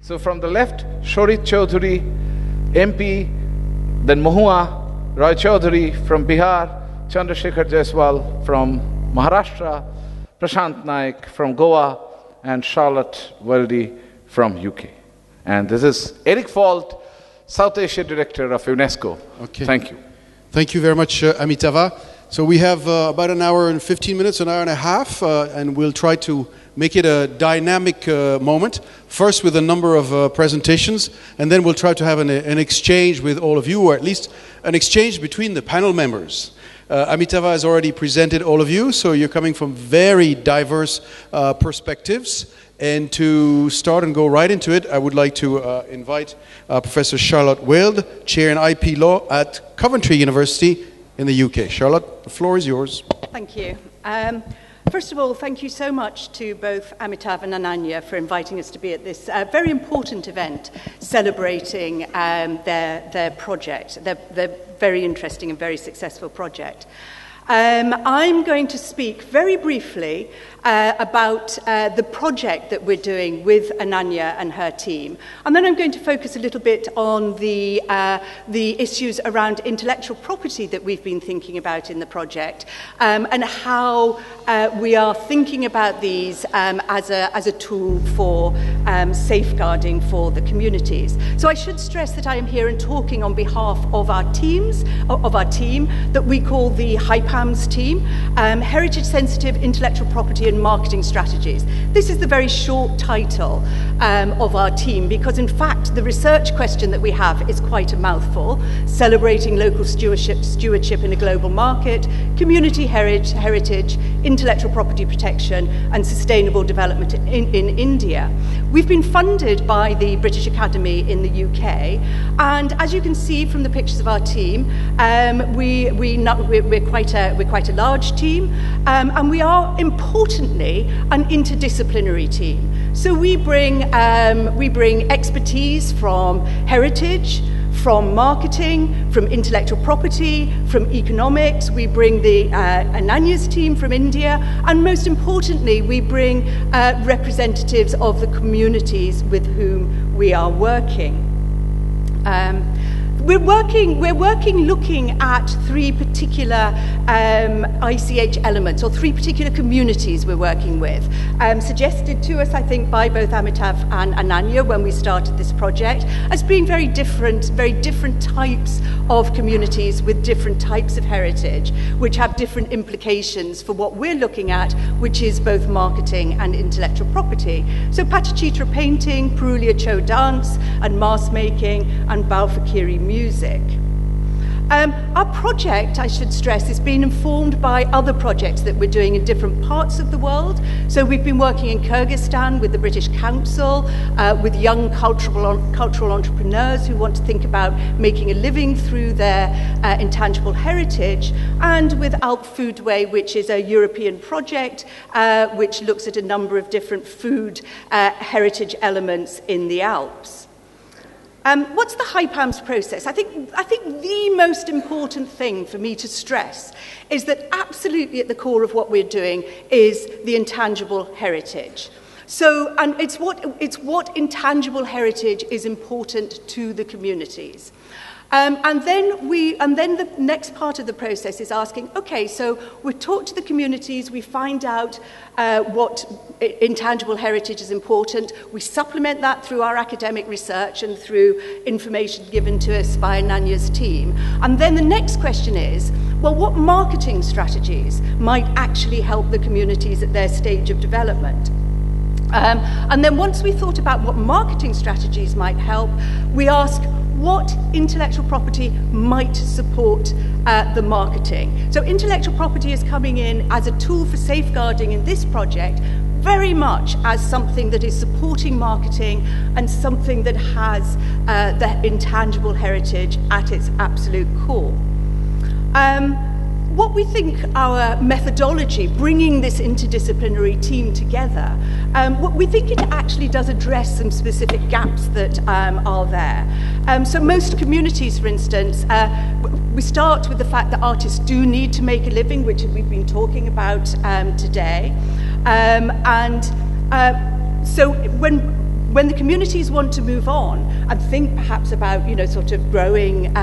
So from the left, Shorit Chaudhary, MP, then Mahua Roy Chaudhary from Bihar, Shekhar Jiswal from Maharashtra, Prashant Naik from Goa, and Charlotte Wilde from UK. And this is Eric Falt, South Asia Director of UNESCO. Okay. Thank you. Thank you very much, Amitava. So we have about an hour and 15 minutes, an hour and a half, and we'll try to make it a dynamic moment. First with a number of presentations, and then we'll try to have an exchange with all of you, or at least an exchange between the panel members. Amitava has already presented all of you, so you're coming from very diverse perspectives. And to start and go right into it, I would like to invite Professor Charlotte Wilde, Chair in IP Law at Coventry University in the UK. Charlotte, the floor is yours. Thank you. First of all, thank you so much to both Amitav and Ananya for inviting us to be at this very important event celebrating their project, their very interesting and very successful project. I'm going to speak very briefly about the project that we're doing with Ananya and her team. And then I'm going to focus a little bit on the issues around intellectual property that we've been thinking about in the project, and how we are thinking about these as a tool for safeguarding for the communities. So I should stress that I am here and talking on behalf of our team that we call the HIPAMS team, Heritage Sensitive Intellectual Property and Marketing Strategies. This is the very short title of our team, because in fact the research question that we have is quite a mouthful: celebrating local stewardship in a global market, community heritage, intellectual property protection and sustainable development in India. We've been funded by the British Academy in the UK, and as you can see from the pictures of our team, we're quite a large team, and we are importantly an interdisciplinary team. So we bring expertise from heritage, from marketing, from intellectual property, from economics. We bring the Ananya's team from India, and most importantly, we bring representatives of the communities with whom we are working. We're working looking at three particular ICH elements, or three particular communities we're working with, suggested to us, I think, by both Amitav and Ananya when we started this project, as being very different types of communities with different types of heritage, which have different implications for what we're looking at, which is both marketing and intellectual property. So Patachitra painting, Purulia Cho dance and mask making, and Balfakiri music. Our project, I should stress, is being informed by other projects that we're doing in different parts of the world. So we've been working in Kyrgyzstan with the British Council, with young cultural entrepreneurs who want to think about making a living through their intangible heritage, and with Alp Foodway, which is a European project which looks at a number of different food heritage elements in the Alps. What's the HIPAMS process? I think the most important thing for me to stress is that absolutely at the core of what we're doing is the intangible heritage. So, and it's what intangible heritage is important to the communities. And then the next part of the process is asking, okay, so we talk to the communities, we find out what intangible heritage is important, we supplement that through our academic research and through information given to us by Ananya's team. And then the next question is, well, what marketing strategies might actually help the communities at their stage of development? And then once we thought about what marketing strategies might help, we ask, what intellectual property might support the marketing? So intellectual property is coming in as a tool for safeguarding in this project, very much as something that is supporting marketing and something that has the intangible heritage at its absolute core. What we think our methodology, bringing this interdisciplinary team together, what we think it actually does address some specific gaps that are there. So most communities, for instance, we start with the fact that artists do need to make a living, which we've been talking about today. So when when the communities want to move on and think perhaps about, sort of growing,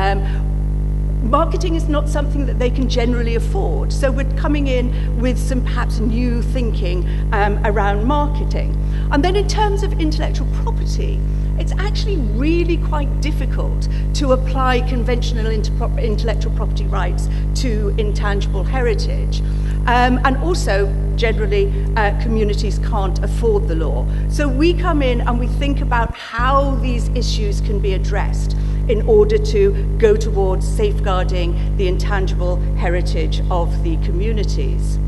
marketing is not something that they can generally afford. So we're coming in with some perhaps new thinking around marketing. And then in terms of intellectual property, it's actually really quite difficult to apply conventional intellectual property rights to intangible heritage. And also, generally, communities can't afford the law. So we come in and we think about how these issues can be addressed in order to go towards safeguarding the intangible heritage of the communities.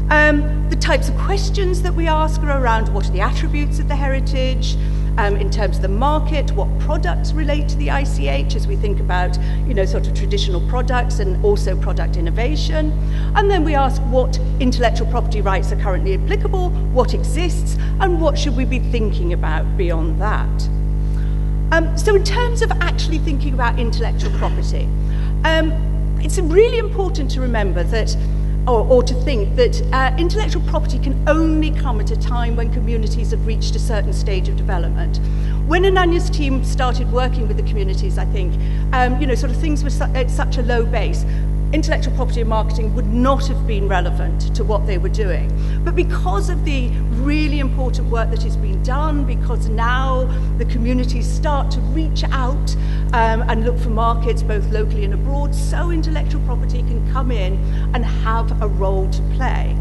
The types of questions that we ask are around what are the attributes of the heritage, in terms of the market, what products relate to the ICH as we think about, sort of traditional products and also product innovation. And then we ask what intellectual property rights are currently applicable, what exists, and what should we be thinking about beyond that. So in terms of actually thinking about intellectual property, it's really important to remember that or to think that intellectual property can only come at a time when communities have reached a certain stage of development. When Ananya's team started working with the communities, I think, sort of things were at such a low base, intellectual property and marketing would not have been relevant to what they were doing. But because of the really important work that has been done, because now the communities start to reach out and look for markets both locally and abroad, so intellectual property can come in and have a role to play.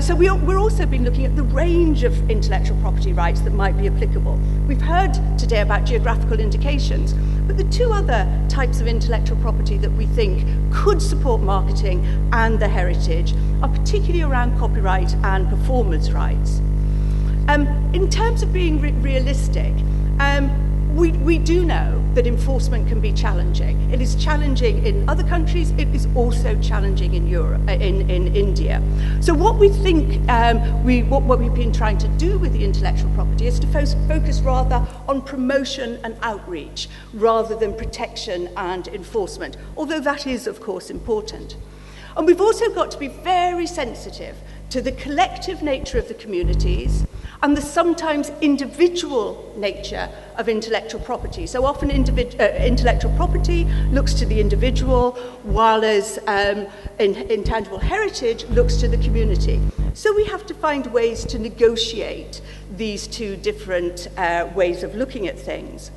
So we're also been looking at the range of intellectual property rights that might be applicable. We've heard today about geographical indications, but the two other types of intellectual property that we think could support marketing and the heritage are particularly around copyright and performance rights. In terms of being realistic, we do know that enforcement can be challenging. It is challenging in other countries. It is also challenging in Europe, in India. So what we think, what we've been trying to do with the intellectual property is to focus rather on promotion and outreach rather than protection and enforcement, although that is, of course, important. And we've also got to be very sensitive to the collective nature of the communities and the sometimes individual nature of intellectual property. So often intellectual property looks to the individual, while as intangible heritage looks to the community. So we have to find ways to negotiate these two different ways of looking at things.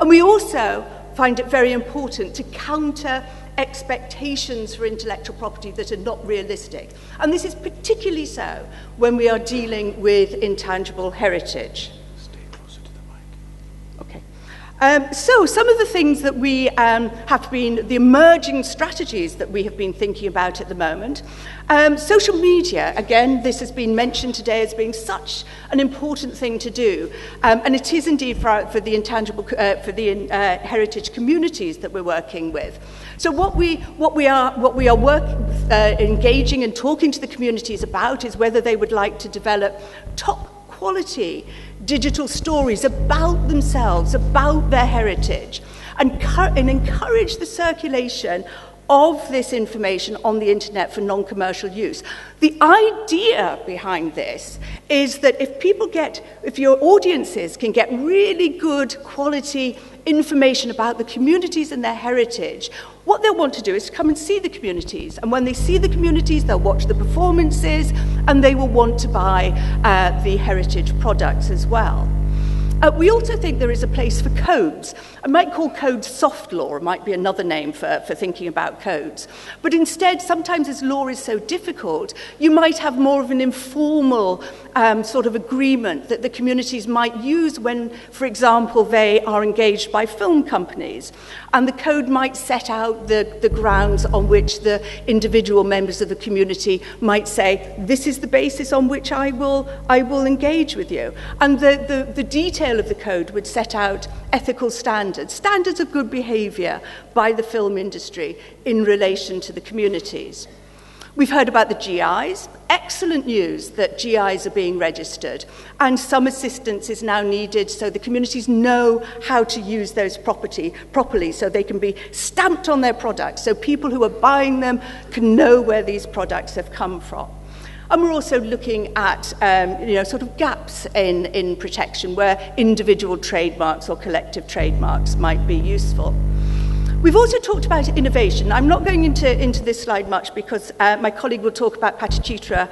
And we also find it very important to counter expectations for intellectual property that are not realistic. And this is particularly so when we are dealing with intangible heritage. Stay closer to the mic. Okay. So some of the things that we have been, the emerging strategies that we have been thinking about at the moment. Social media, again, this has been mentioned today as being such an important thing to do. And it is indeed for the intangible, for the heritage communities that we're working with. So what we are engaging and talking to the communities about is whether they would like to develop top quality digital stories about themselves, about their heritage, and encourage the circulation of this information on the internet for non-commercial use. The idea behind this is that if your audiences can get really good quality information about the communities and their heritage, what they'll want to do is to come and see the communities. And when they see the communities, they'll watch the performances, and they will want to buy the heritage products as well. We also think there is a place for codes. I might call codes soft law, it might be another name for thinking about codes. But instead, sometimes as law is so difficult, you might have more of an informal sort of agreement that the communities might use when, for example, they are engaged by film companies. And the code might set out the grounds on which the individual members of the community might say, this is the basis on which I will engage with you. And the detail of the code would set out ethical standards of good behavior by the film industry in relation to the communities. We've heard about the GIs. Excellent news that GIs are being registered, and some assistance is now needed so the communities know how to use those properly so they can be stamped on their products, so people who are buying them can know where these products have come from. And we're also looking at sort of gaps in protection where individual trademarks or collective trademarks might be useful. We've also talked about innovation. I'm not going into this slide much because my colleague will talk about Patachitra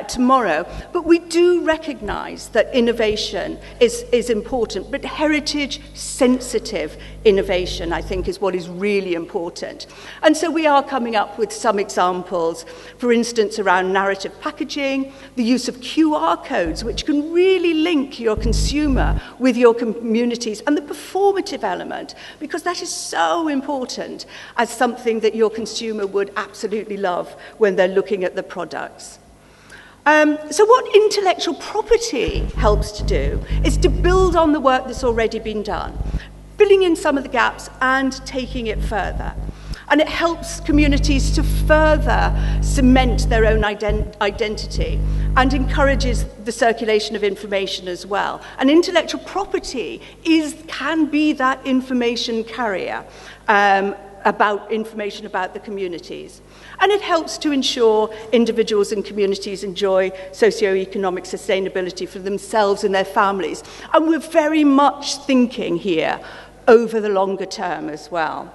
tomorrow, but we do recognise that innovation is important, but heritage-sensitive innovation, I think, is what is really important. And so we are coming up with some examples, for instance, around narrative packaging, the use of QR codes, which can really link your consumer with your communities, and the performative element, because that is so important as something that your consumer would absolutely love when they're looking at the products. So what intellectual property helps to do is to build on the work that's already been done, filling in some of the gaps and taking it further. And it helps communities to further cement their own identity and encourages the circulation of information as well. And intellectual property can be that information carrier about information about the communities. And it helps to ensure individuals and communities enjoy socio-economic sustainability for themselves and their families. And we're very much thinking here over the longer term as well.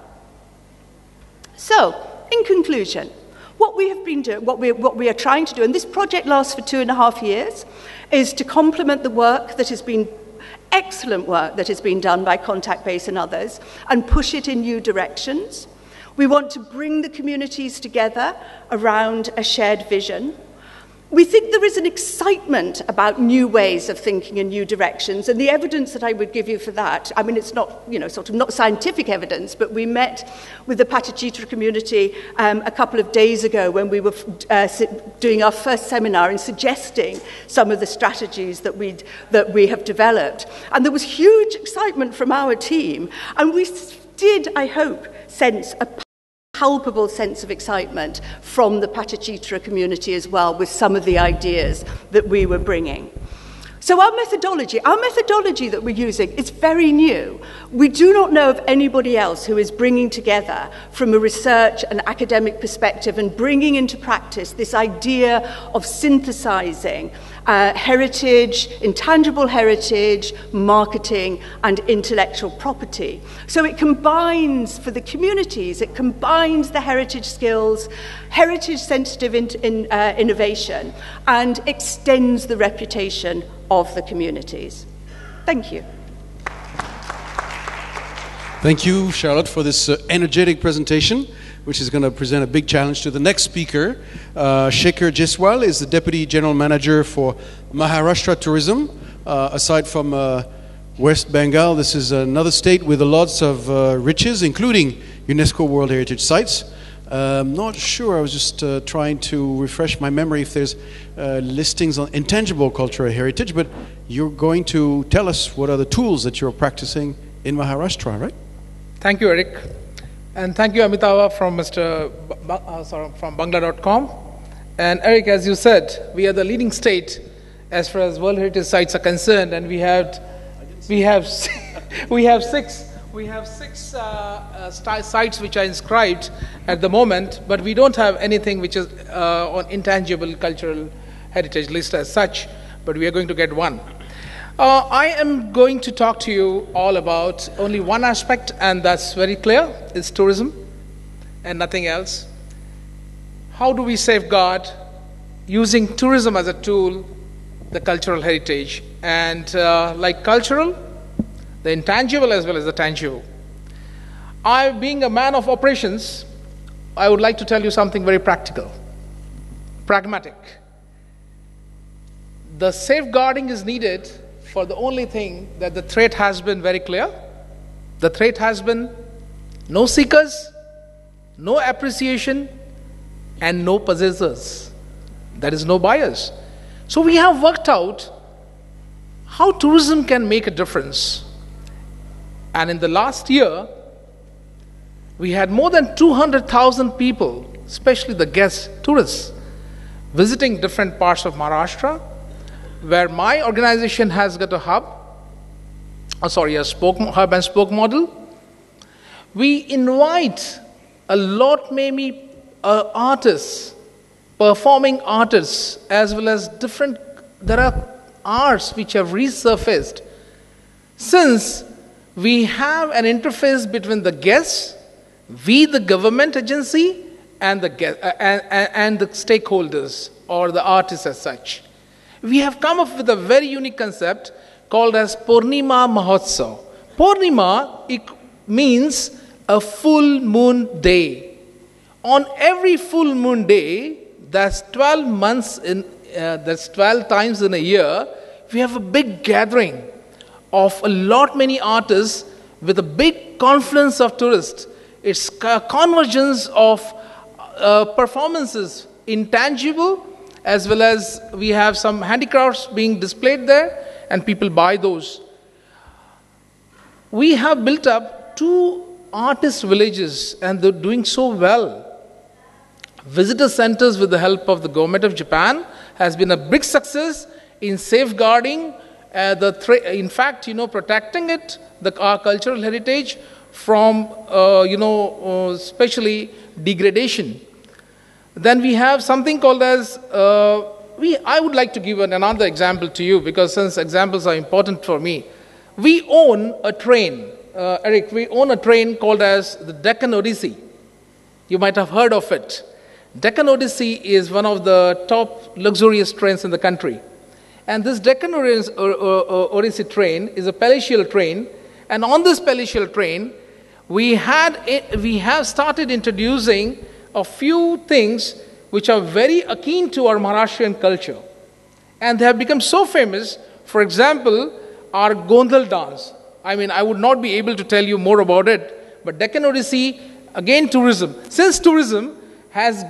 So, in conclusion, what we have been doing, what we are trying to do, and this project lasts for 2.5 years, is to complement the work that has been excellent work that has been done by Contact Base and others, and push it in new directions. We want to bring the communities together around a shared vision. We think there is an excitement about new ways of thinking in new directions, and the evidence that I would give you for that, I mean, it's not, sort of not scientific evidence, but we met with the Patachitra community a couple of days ago when we were doing our first seminar and suggesting some of the strategies that we have developed. And there was huge excitement from our team, and we did, I hope, sense a palpable sense of excitement from the Patachitra community as well with some of the ideas that we were bringing. So our methodology that we're using is very new. We do not know of anybody else who is bringing together from a research and academic perspective and bringing into practice this idea of synthesizing heritage, intangible heritage, marketing, and intellectual property. So it combines, for the communities, it combines the heritage skills, heritage-sensitive innovation, and extends the reputation of the communities. Thank you. Thank you, Charlotte, for this energetic presentation, which is going to present a big challenge to the next speaker. Shekhar Jiswal is the Deputy General Manager for Maharashtra Tourism. Aside from West Bengal, this is another state with lots of riches, including UNESCO World Heritage Sites. I'm not sure, I was just trying to refresh my memory if there's listings on intangible cultural heritage, but you're going to tell us what are the tools that you're practicing in Maharashtra, right? Thank you, Eric. And thank you, Amitava, from from Bangla.com. And Eric, as you said, we are the leading state as far as World Heritage Sites are concerned, and we have six sites which are inscribed at the moment, but we don't have anything which is on intangible cultural heritage list as such, but we are going to get one. I am going to talk to you all about only one aspect, and that's very clear, is tourism and nothing else. How do we safeguard, using tourism as a tool, the cultural heritage? And like cultural, the intangible as well as the tangible. Being a man of operations, I would like to tell you something very practical, pragmatic. The safeguarding is needed for the only thing that the threat has been very clear. The threat has been no seekers, no appreciation, and no possessors. That is, no buyers. So we have worked out how tourism can make a difference. And in the last year, we had more than 200,000 people, especially the guests, tourists, visiting different parts of Maharashtra, where my organization has got a hub and spoke model. We invite a lot, maybe artists, performing artists as well as there are arts which have resurfaced since we have an interface between the guests, we the government agency, and the stakeholders or the artists as such. We have come up with a very unique concept called as Purnima Mahotsav. Purnima means a full moon day. On every full moon day, that's 12 months that's 12 times in a year, we have a big gathering of many artists with a big confluence of tourists. It's a convergence of performances, intangible, as well as we have some handicrafts being displayed there, and people buy those. We have built up 2 artist villages, and they're doing so well. Visitor centers with the help of the government of Japan has been a big success in safeguarding protecting our cultural heritage from, especially degradation. Then we have something called as, I would like to give another example to you because since examples are important for me. We own a train, Eric, we own a train called as the Deccan Odyssey. You might have heard of it. Deccan Odyssey is one of the top luxurious trains in the country. And this Deccan Odyssey train is a palatial train. And on this palatial train, we have started introducing a few things which are very akin to our Maharashtrian culture. And they have become so famous. For example, our Gondal dance. I would not be able to tell you more about it. But Deccan Odyssey, again tourism. Since tourism has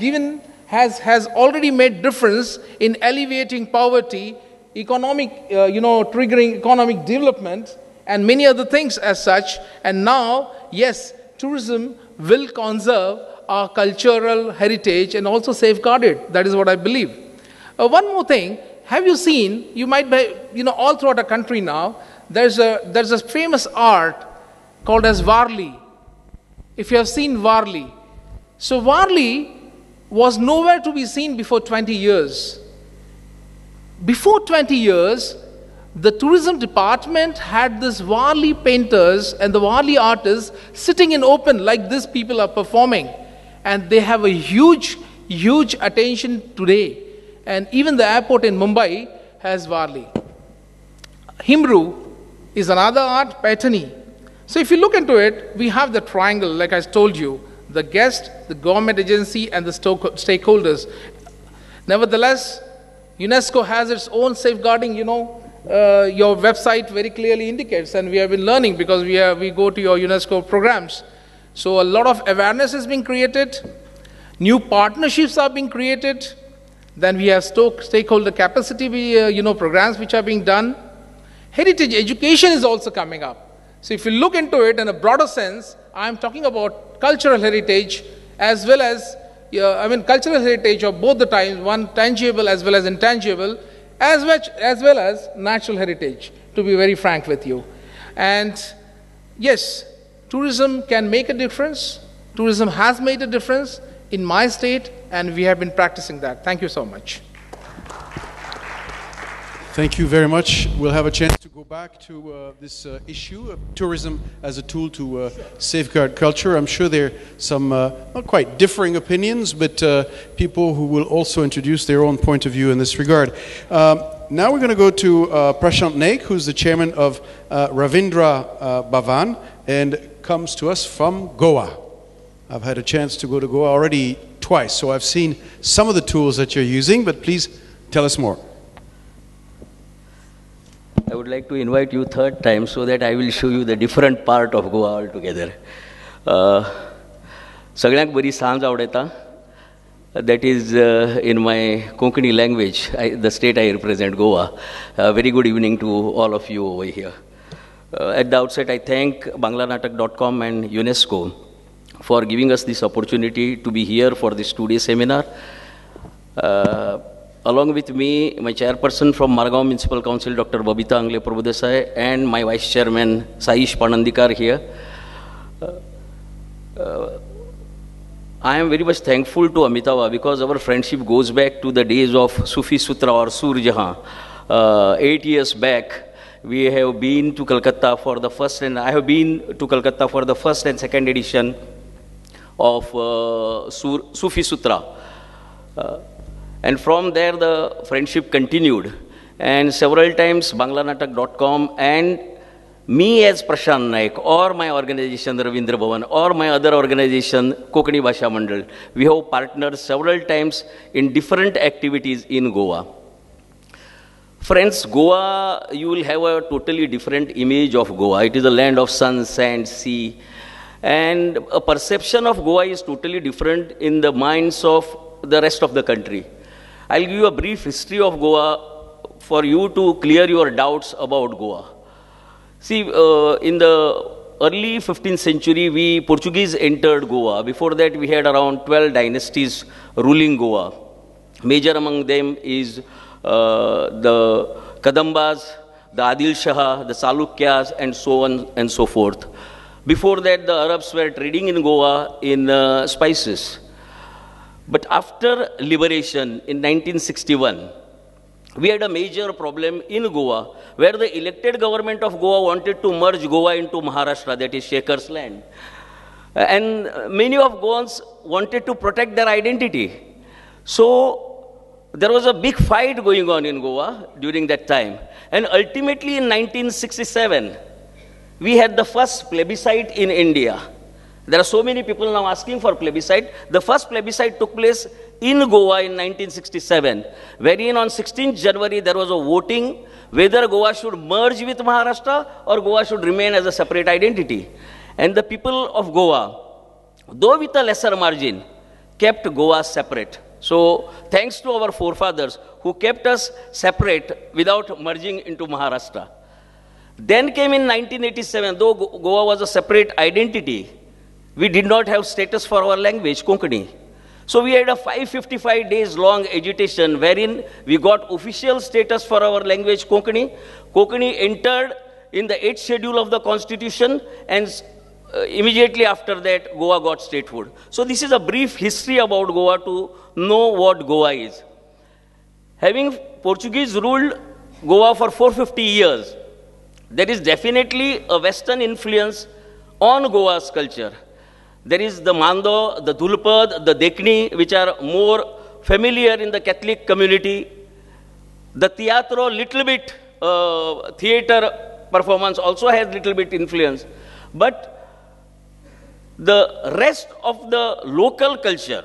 already made difference in alleviating poverty, triggering economic development, and many other things as such. And now, yes, tourism will conserve our cultural heritage and also safeguard it. That is what I believe. One more thing, have you seen, you might be, all throughout our country now, there's a famous art called as Varli. If you have seen Varli. So Varli was nowhere to be seen before 20 years. Before 20 years, the tourism department had this Varli painters and the Varli artists sitting in open like these people are performing. And they have a huge, huge attention today. And even the airport in Mumbai has Varli. Himru is another art, Paitani. So if you look into it, we have the triangle, like I told you, the guest, the government agency, and the stakeholders. Nevertheless, UNESCO has its own safeguarding, your website very clearly indicates, and we have been learning because we go to your UNESCO programs. So a lot of awareness is being created, new partnerships are being created, then we have stakeholder capacity, programs which are being done. Heritage education is also coming up. So if you look into it in a broader sense, I'm talking about cultural heritage as well as, cultural heritage of both the times, one tangible as well as intangible, as well as natural heritage, to be very frank with you. And yes, tourism can make a difference. Tourism has made a difference in my state, and we have been practicing that. Thank you so much. Thank you very much. We'll have a chance to go back to this issue of tourism as a tool to safeguard culture. I'm sure there are some not quite differing opinions, but people who will also introduce their own point of view in this regard. Now we're going to go to Prashant Naik, who's the chairman of Ravindra Bhavan and comes to us from Goa. I've had a chance to go to Goa already twice, so I've seen some of the tools that you're using, but please tell us more. I would like to invite you third time so that I will show you the different part of Goa altogether. सगळ्यांक बरी सांज आवडटा. That is in my Konkani language, the state I represent, Goa. Very good evening to all of you over here. At the outset, I thank banglanatak.com and UNESCO for giving us this opportunity to be here for this two-day seminar. Along with me, my chairperson from Margao Municipal Council, Dr. Babita Angle Prabhudesai, and my vice chairman, Saish Panandikar here. I am very much thankful to Amitava because our friendship goes back to the days of Sufi Sutra or Sur Jahan. 8 years back, we have been to Calcutta for the first, and I have been to Calcutta for the first and second edition of Sufi Sutra. And from there, the friendship continued. And several times, banglanatak.com and me as Prashant Naik or my organization Ravindra Bhavan or my other organization Kokani Bhasha Mandal, we have partnered several times in different activities in Goa. Friends, Goa, you will have a totally different image of Goa. It is a land of sun, sand, sea. And a perception of Goa is totally different in the minds of the rest of the country. I'll give you a brief history of Goa for you to clear your doubts about Goa. See, in the early 15th century, Portuguese entered Goa. Before that, we had around 12 dynasties ruling Goa. Major among them is the Kadambas, the Adil Shah, the Chalukyas, and so on and so forth. Before that, the Arabs were trading in Goa in spices. But after liberation in 1961, we had a major problem in Goa, where the elected government of Goa wanted to merge Goa into Maharashtra, that is Shekhar's land. And many of Goans wanted to protect their identity. So there was a big fight going on in Goa during that time. And ultimately in 1967, we had the first plebiscite in India. There are so many people now asking for plebiscite. The first plebiscite took place in Goa in 1967, wherein on 16th January there was a voting whether Goa should merge with Maharashtra or Goa should remain as a separate identity. And the people of Goa, though with a lesser margin, kept Goa separate. So thanks to our forefathers who kept us separate without merging into Maharashtra. Then came in 1987, though Goa was a separate identity, we did not have status for our language, Konkani. So we had a 555 days long agitation wherein we got official status for our language, Konkani. Konkani entered in the 8th schedule of the constitution, and immediately after that, Goa got statehood. So this is a brief history about Goa to know what Goa is. Having Portuguese ruled Goa for 450 years, there is definitely a Western influence on Goa's culture. There is the Mando, the Dhulpad, the Dekni, which are more familiar in the Catholic community. The Teatro, little bit, theater performance also has little bit influence. But the rest of the local culture,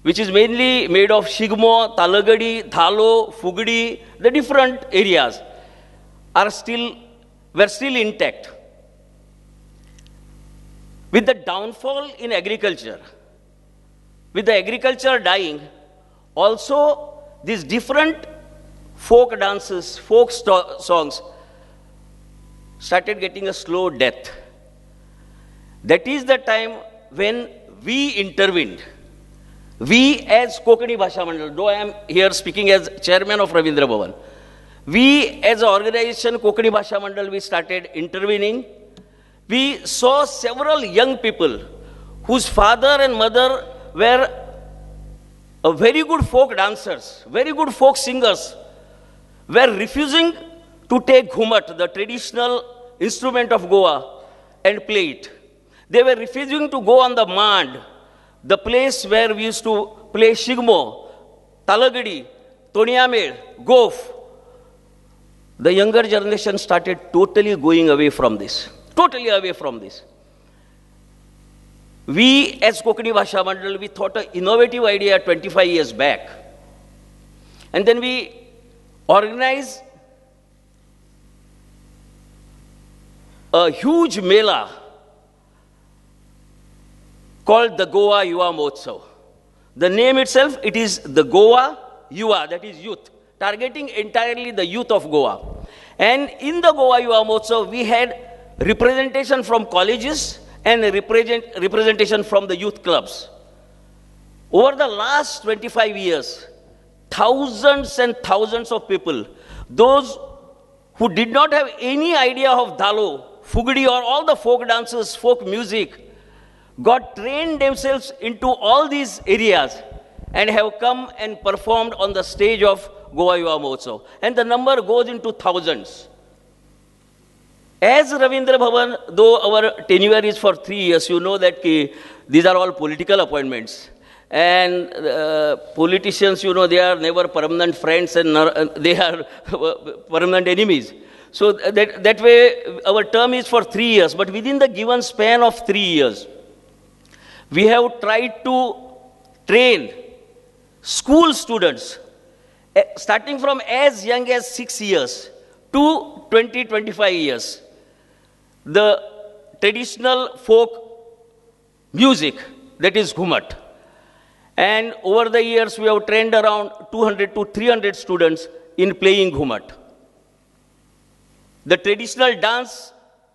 which is mainly made of Shigmo, Talagadi, Thalo, Fugdi, the different areas, were still intact. With the downfall in agriculture, with the agriculture dying, also these different folk dances, folk songs started getting a slow death. That is the time when we intervened. We as Kokani Bhasha Mandal, though I am here speaking as chairman of Ravindra Bhavan, we as an organization, Kokani Bhasha Mandal, we started intervening. We saw several young people whose father and mother were very good folk dancers, very good folk singers, were refusing to take ghumat, the traditional instrument of Goa, and play it. They were refusing to go on the Mand, the place where we used to play Shigmo, Talagadi, Toniamed, Gof. The younger generation started totally going away from this. Totally away from this. We, as Kokani Bhasha Mandal, we thought an innovative idea 25 years back. And then we organized a huge mela called the Goa Yuva Mahotsav. The name itself, it is the Goa Yuva, that is youth, targeting entirely the youth of Goa. And in the Goa Yuva Mahotsav, we had representation from colleges and representation from the youth clubs. Over the last 25 years, thousands and thousands of people, those who did not have any idea of Dhalo, Fugdi, or all the folk dances, folk music, got trained themselves into all these areas and have come and performed on the stage of Goa Yuva Mahotsav. And the number goes into thousands. As Ravindra Bhavan, though our tenure is for 3 years, you know that these are all political appointments. And politicians, you know, they are never permanent friends and they are permanent enemies. So that way, our term is for 3 years. But within the given span of 3 years, we have tried to train school students, starting from as young as 6 years to 20-25 years. The traditional folk music, that is Ghumat. And over the years, we have trained around 200 to 300 students in playing Ghumat. The traditional dance,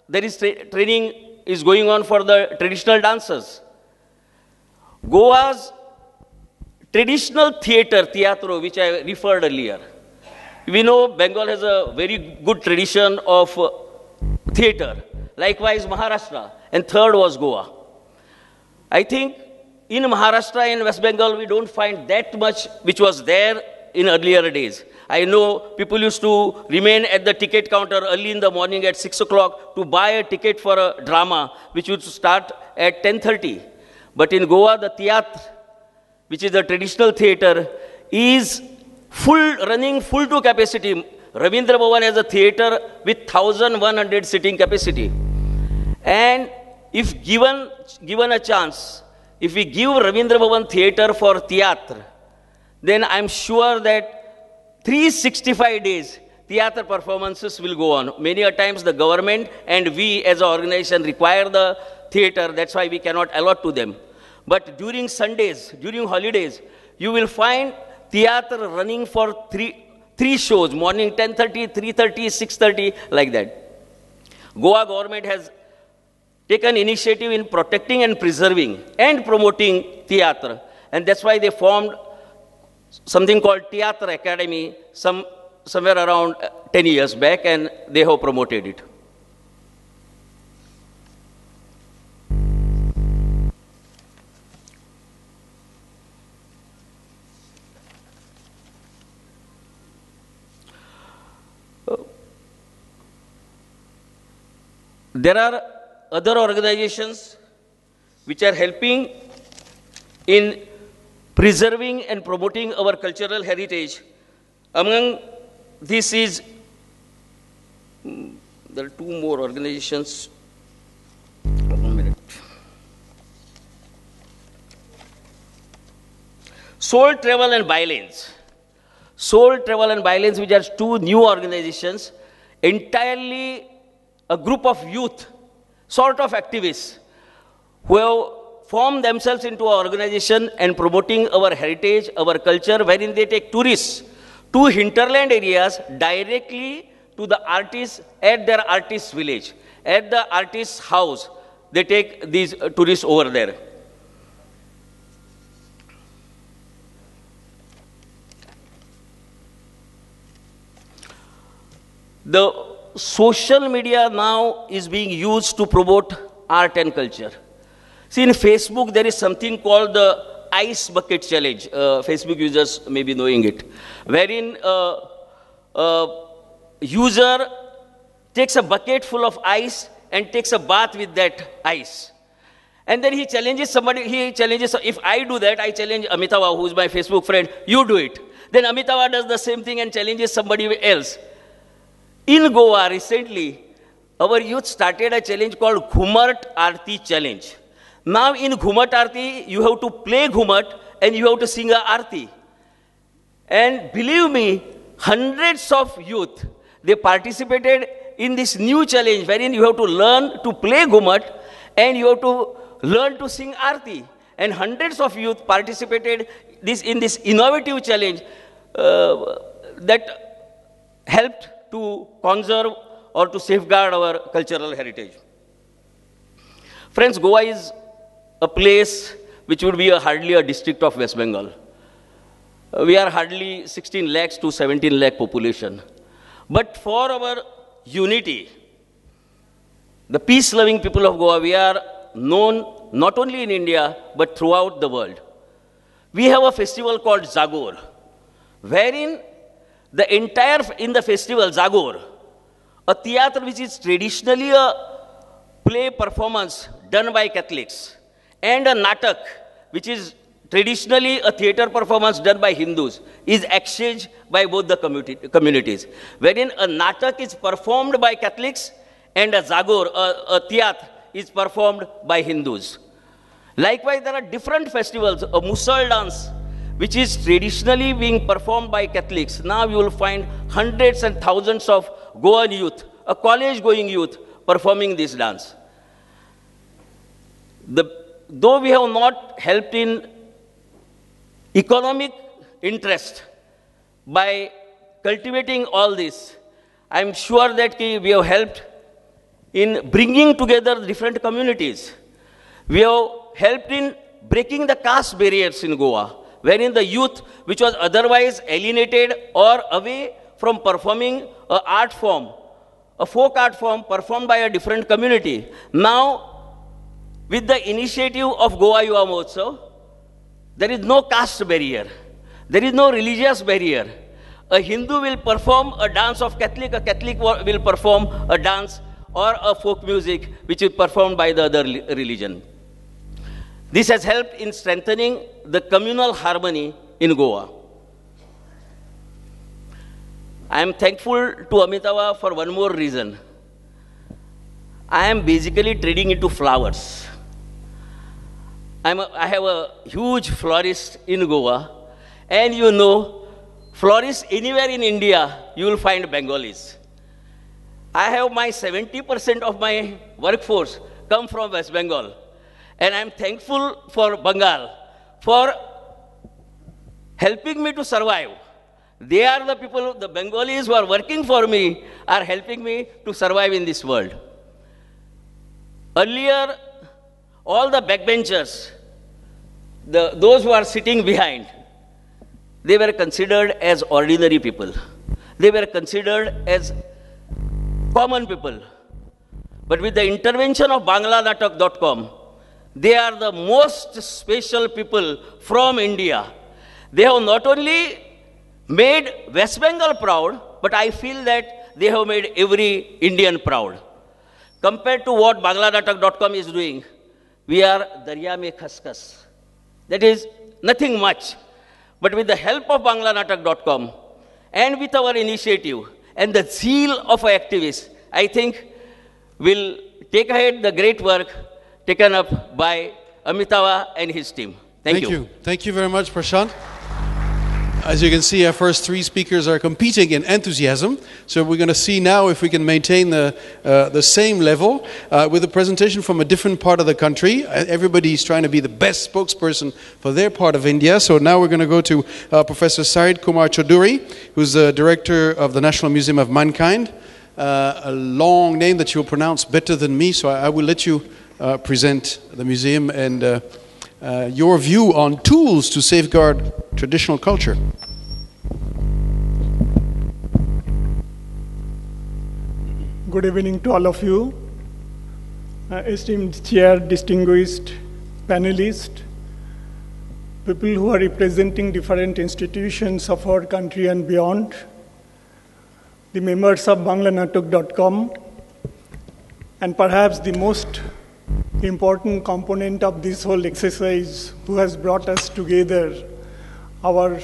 there is training is going on for the traditional dancers. Goa's traditional theatre, teatro, which I referred earlier. We know Bengal has a very good tradition of theatre. Likewise, Maharashtra. And third was Goa. I think in Maharashtra and West Bengal, we don't find that much which was there in earlier days. I know people used to remain at the ticket counter early in the morning at 6 o'clock to buy a ticket for a drama, which would start at 10:30. But in Goa, the theatre, which is the traditional theatre, is running full to capacity. Ravindra Bhavan has a theatre with 1,100 sitting capacity. And if given a chance, if we give Ravindra Bhavan theatre for theatre, then I'm sure that 365 days, theatre performances will go on. Many a times the government and we as an organization require the theatre, that's why we cannot allot to them. But during Sundays, during holidays, you will find theatre running for three shows, morning 10:30, 3:30, 6:30, like that. Goa government has taken initiative in protecting and preserving and promoting theatre. And that's why they formed something called Theatre Academy somewhere around 10 years back, and they have promoted it. There are other organizations which are helping in preserving and promoting our cultural heritage. Among this is, there are two more organizations. 1 minute. Soul Travel and Bylanes. Soul Travel and Bylanes, which are two new organizations, entirely a group of youth, sort of activists, who have formed themselves into an organization and promoting our heritage, our culture, wherein they take tourists to hinterland areas directly to the artists at their artist's village, at the artist's house. They take these tourists over there. The social media now is being used to promote art and culture. See, in Facebook, there is something called the Ice Bucket Challenge. Facebook users may be knowing it, wherein a user takes a bucket full of ice and takes a bath with that ice. And then he challenges somebody, if I do that, I challenge Amitava, who is my Facebook friend, you do it. Then Amitava does the same thing and challenges somebody else. In Goa, recently, our youth started a challenge called Ghumat Aarti Challenge. Now in Ghumat Aarti, you have to play Ghumat and you have to sing a Aarti. And believe me, hundreds of youth, they participated in this new challenge wherein you have to learn to play Ghumat and you have to learn to sing Aarti. And hundreds of youth participated in this innovative challenge that helped to conserve or to safeguard our cultural heritage. Friends, Goa is a place which would be hardly a district of West Bengal. We are hardly 16 lakhs to 17 lakh population. But for our unity, the peace-loving people of Goa, we are known not only in India, but throughout the world. We have a festival called Zagor, wherein in the festival Zagor, a theatre which is traditionally a play performance done by Catholics, and a natak, which is traditionally a theatre performance done by Hindus, is exchanged by both the communities, wherein a natak is performed by Catholics and a Zagor, a theatre, is performed by Hindus. Likewise, there are different festivals, a Musal dance, which is traditionally being performed by Catholics. Now you will find hundreds and thousands of Goan youth, a college-going youth, performing this dance. Though we have not helped in economic interest by cultivating all this, I am sure that we have helped in bringing together different communities. We have helped in breaking the caste barriers in Goa, wherein the youth, which was otherwise alienated or away from performing an art form, a folk art form performed by a different community, now with the initiative of Goa Yuva Mahotsav, there is no caste barrier. There is no religious barrier. A Hindu will perform a dance of Catholic, a Catholic will perform a dance or a folk music which is performed by the other religion. This has helped in strengthening the communal harmony in Goa. I am thankful to Amitava for one more reason. I am basically trading into flowers. I have a huge florist in Goa, and you know, florists anywhere in India, you will find Bengalis. I have my 70% of my workforce come from West Bengal, and I am thankful for Bengal for helping me to survive. They are the people, the Bengalis who are working for me, are helping me to survive in this world. Earlier, all the backbenchers, those who are sitting behind, they were considered as ordinary people. They were considered as common people. But with the intervention of BanglaNatak.com, they are the most special people from India. They have not only made West Bengal proud, but I feel that they have made every Indian proud. Compared to what BanglaNatak.com is doing, we are Darya Mein Khaskhas. That is nothing much. But with the help of BanglaNatak.com and with our initiative and the zeal of our activists, I think we'll take ahead the great work taken up by Amitava and his team. Thank you. Thank you very much, Prashant. As you can see, our first three speakers are competing in enthusiasm. So we're going to see now if we can maintain the same level with a presentation from a different part of the country. Everybody's trying to be the best spokesperson for their part of India. So now we're going to go to Professor Syed Kumar Chaudhuri, who's the director of the National Museum of Mankind. A long name that you'll pronounce better than me, so I will let you present the museum and your view on tools to safeguard traditional culture. Good evening to all of you. Esteemed chair, distinguished panelists, people who are representing different institutions of our country and beyond, the members of BanglaNatak.com, and perhaps the most important component of this whole exercise who has brought us together, our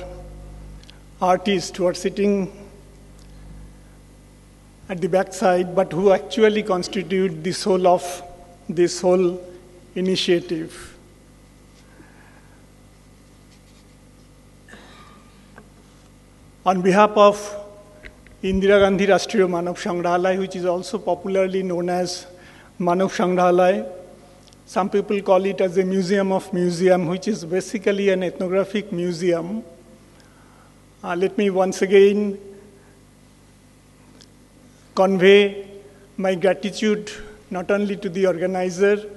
artists who are sitting at the backside, but who actually constitute the soul of this whole initiative. On behalf of Indira Gandhi Rashtriya Manav Sangrahalaya, which is also popularly known as Manav Sangrahalaya, some people call it as a museum of museum, which is basically an ethnographic museum. Let me once again convey my gratitude not only to the organizer,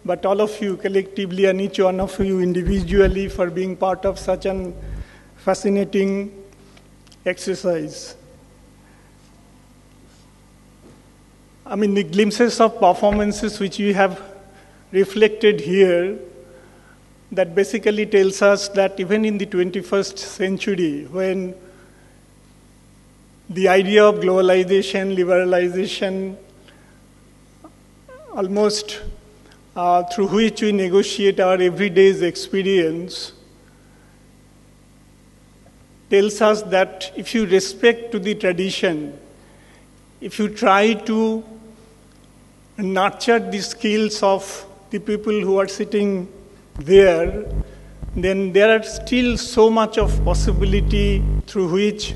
but all of you collectively and each one of you individually for being part of such an fascinating exercise. I mean, the glimpses of performances which we have reflected here that basically tells us that even in the 21st century, when the idea of globalization, liberalization, almost through which we negotiate our everyday's experience, tells us that if you respect to the tradition, if you try to nurture the skills of the people who are sitting there, then there are still so much of possibility through which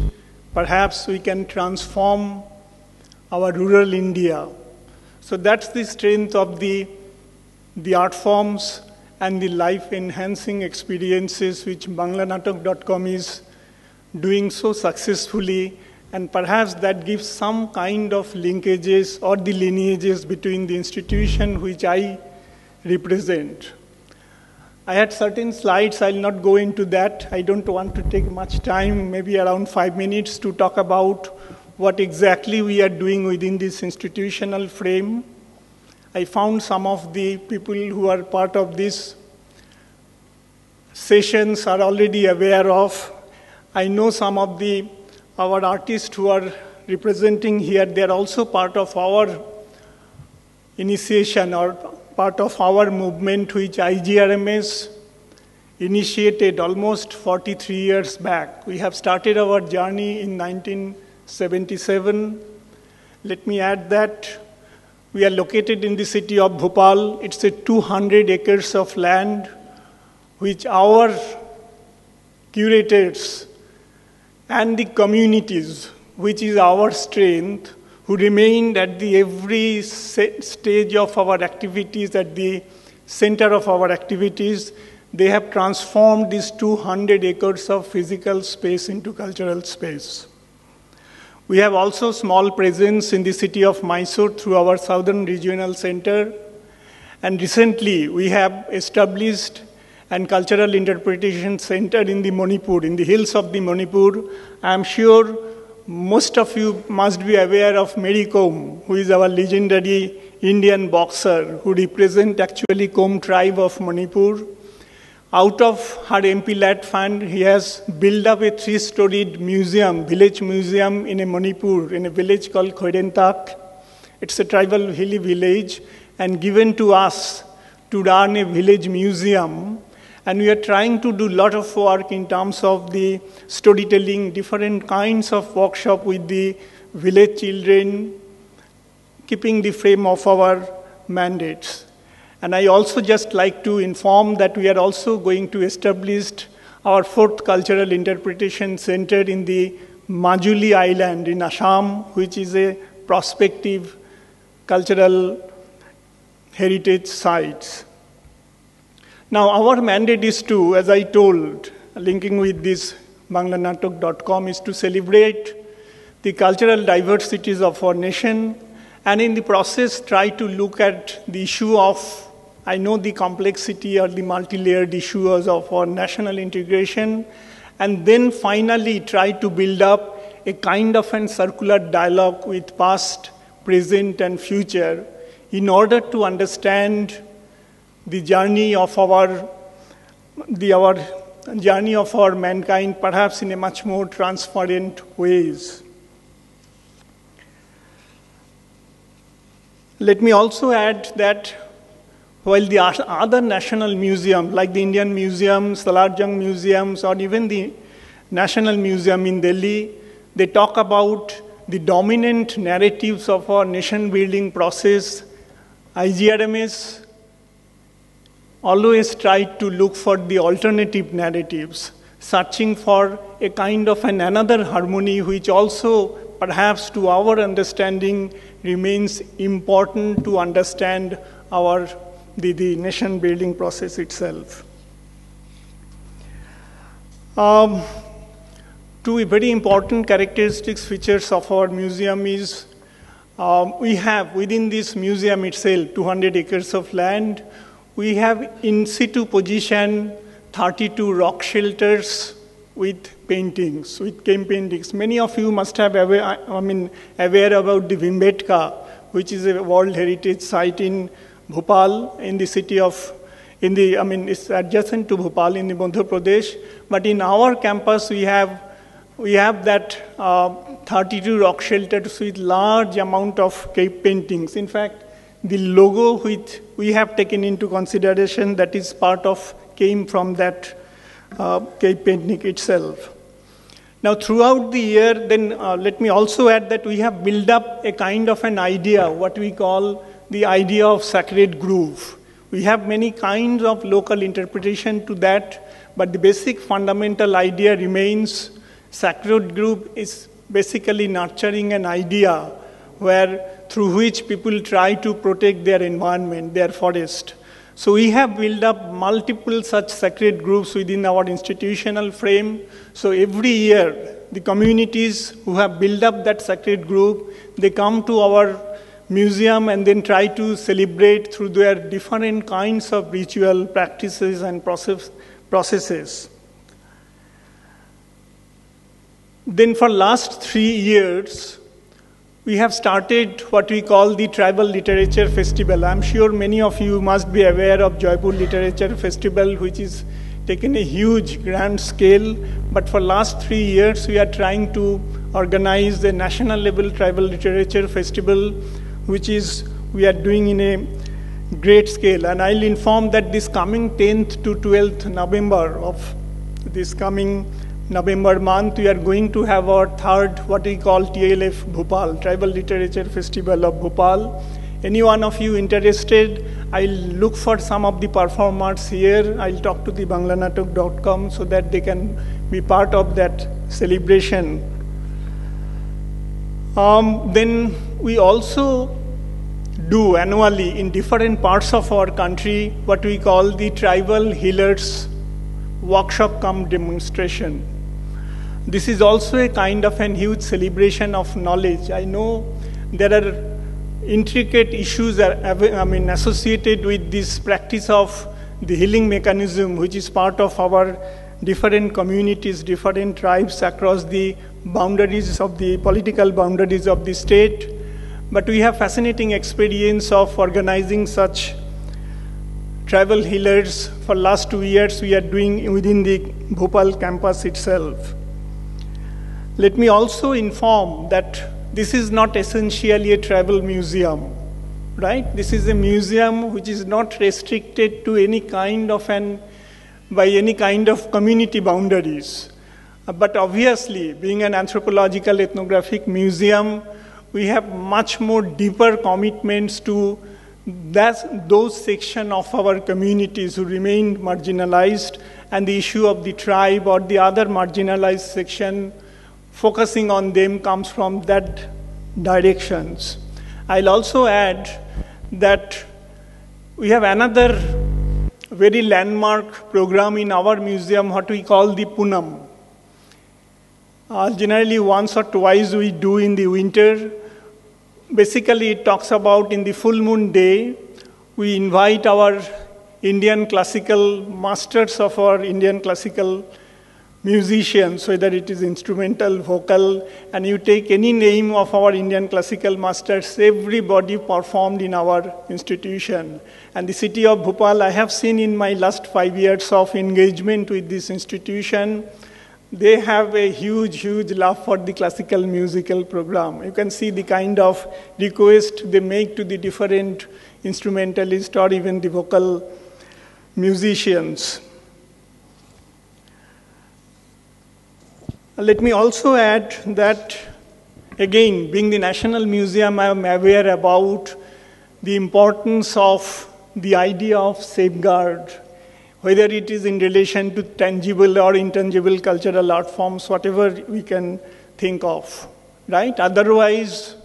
perhaps we can transform our rural India. So that's the strength of the art forms and the life-enhancing experiences which banglanatok.com is doing so successfully, and perhaps that gives some kind of linkages or the lineages between the institution which I represent. I had certain slides, I'll not go into that. I don't want to take much time, maybe around 5 minutes, to talk about what exactly we are doing within this institutional frame. I found some of the people who are part of these sessions are already aware of. I know some of our artists who are representing here, they are also part of our initiation or part of our movement which IGRMS initiated almost 43 years back. We have started our journey in 1977. Let me add that we are located in the city of Bhopal. It's a 200 acres of land which our curators and the communities, which is our strength, who remained at the every stage of our activities, at the center of our activities, they have transformed these 200 acres of physical space into cultural space. We have also small presence in the city of Mysore through our Southern Regional Center. And recently, we have established an cultural interpretation center in the Manipur, in the hills of the Manipur. I am sure most of you must be aware of Mary Kom, who is our legendary Indian boxer, who represents actually Kom tribe of Manipur. Out of her MP LAT fund, he has built up a 3-storied museum, village museum in a Manipur, in a village called Khoirentak. It's a tribal hilly village, and given to us to run a village museum. And we are trying to do a lot of work in terms of the storytelling, different kinds of workshop with the village children, keeping the frame of our mandates. And I also just like to inform that we are also going to establish our 4th Cultural Interpretation Center in the Majuli Island in Assam, which is a prospective cultural heritage site. Now, our mandate is to, as I told, linking with this banglanatok.com, is to celebrate the cultural diversities of our nation, and in the process try to look at the issue of, I know the complexity or the multi-layered issues of our national integration, and then finally try to build up a kind of a circular dialogue with past, present, and future in order to understand the journey of our mankind, perhaps in a much more transparent ways. Let me also add that while the other national museums, like the Indian museums, the Salarjung museums, or even the National Museum in Delhi, they talk about the dominant narratives of our nation-building process, IGRMS always tried to look for the alternative narratives, searching for a kind of another harmony which also, perhaps to our understanding, remains important to understand the nation-building process itself. Two very important characteristics, features of our museum is we have within this museum itself 200 acres of land. We have in situ position 32 rock shelters with paintings, with cave paintings. Many of you must have aware about the Bhimbetka, which is a World Heritage Site in Bhopal, in the city of, it's adjacent to Bhopal in the Madhya Pradesh. But in our campus, we have that 32 rock shelters with large amount of cave paintings. In fact, the logo which we have taken into consideration, that is came from that cave painting itself. Now, throughout the year, then let me also add that we have built up a kind of an idea, what we call the idea of sacred groove. We have many kinds of local interpretation to that, but the basic fundamental idea remains. Sacred groove is basically nurturing an idea through which people try to protect their environment, their forest. So we have built up multiple such sacred groups within our institutional frame. So every year, the communities who have built up that sacred group, they come to our museum and then try to celebrate through their different kinds of ritual practices and processes. Then for last 3 years, we have started what we call the Tribal Literature Festival. I'm sure many of you must be aware of Jaipur Literature Festival, which is taken a huge grand scale. But for last 3 years, we are trying to organize the national level Tribal Literature Festival, which we are doing in a great scale. And I'll inform that this coming 10th to 12th November of this coming November month, we are going to have our third, what we call TLF Bhopal, Tribal Literature Festival of Bhopal. Any one of you interested, I'll look for some of the performers here. I'll talk to the banglanatok.com so that they can be part of that celebration. Then we also do annually in different parts of our country what we call the Tribal Healers Workshop cum Demonstration. This is also a kind of a huge celebration of knowledge. I know there are intricate issues associated with this practice of the healing mechanism, which is part of our different communities, different tribes across the boundaries of the political boundaries of the state. But we have fascinating experience of organizing such tribal healers. For last 2 years, we are doing within the Bhopal campus itself. Let me also inform that this is not essentially a tribal museum, right? This is a museum which is not restricted to any kind of by any kind of community boundaries. But obviously, being an anthropological ethnographic museum, we have much more deeper commitments to those sections of our communities who remain marginalized, and the issue of the tribe or the other marginalized section, focusing on them comes from that directions. I'll also add that we have another very landmark program in our museum, what we call the Punam. Generally once or twice we do in the winter. Basically it talks about in the full moon day, we invite our Indian classical masters of our Indian classical musicians, whether it is instrumental, vocal, and you take any name of our Indian classical masters, everybody performed in our institution. And the city of Bhopal, I have seen in my last 5 years of engagement with this institution, they have a huge, huge love for the classical musical program. You can see the kind of request they make to the different instrumentalists or even the vocal musicians. Let me also add that, again, being the National Museum, I am aware about the importance of the idea of safeguard, whether it is in relation to tangible or intangible cultural art forms, whatever we can think of, right? Otherwise,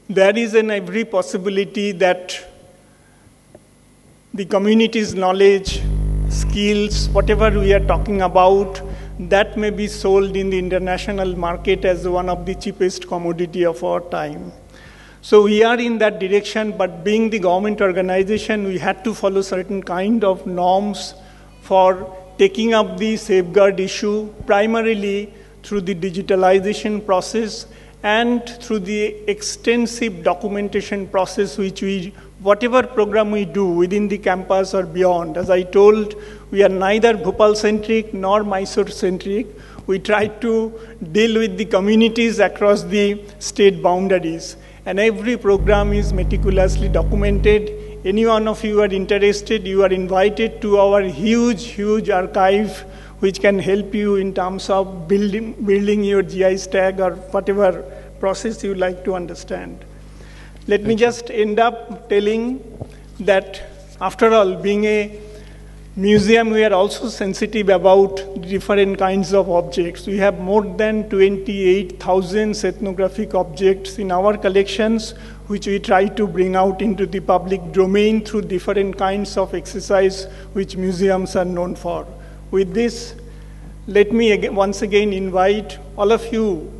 there is every possibility that the community's knowledge, skills, whatever we are talking about, that may be sold in the international market as one of the cheapest commodity of our time. So we are in that direction, but being the government organization, we had to follow certain kind of norms for taking up the safeguard issue, primarily through the digitalization process and through the extensive documentation process which we whatever program we do within the campus or beyond, as I told, we are neither Bhopal-centric nor Mysore-centric. We try to deal with the communities across the state boundaries. And every program is meticulously documented. Any one of you are interested, you are invited to our huge archive, which can help you in terms of building your GIS tag or whatever process you like to understand. Let me just end up telling that, after all, being a museum, we are also sensitive about different kinds of objects. We have more than 28,000 ethnographic objects in our collections, which we try to bring out into the public domain through different kinds of exercise which museums are known for. With this, let me once again invite all of you,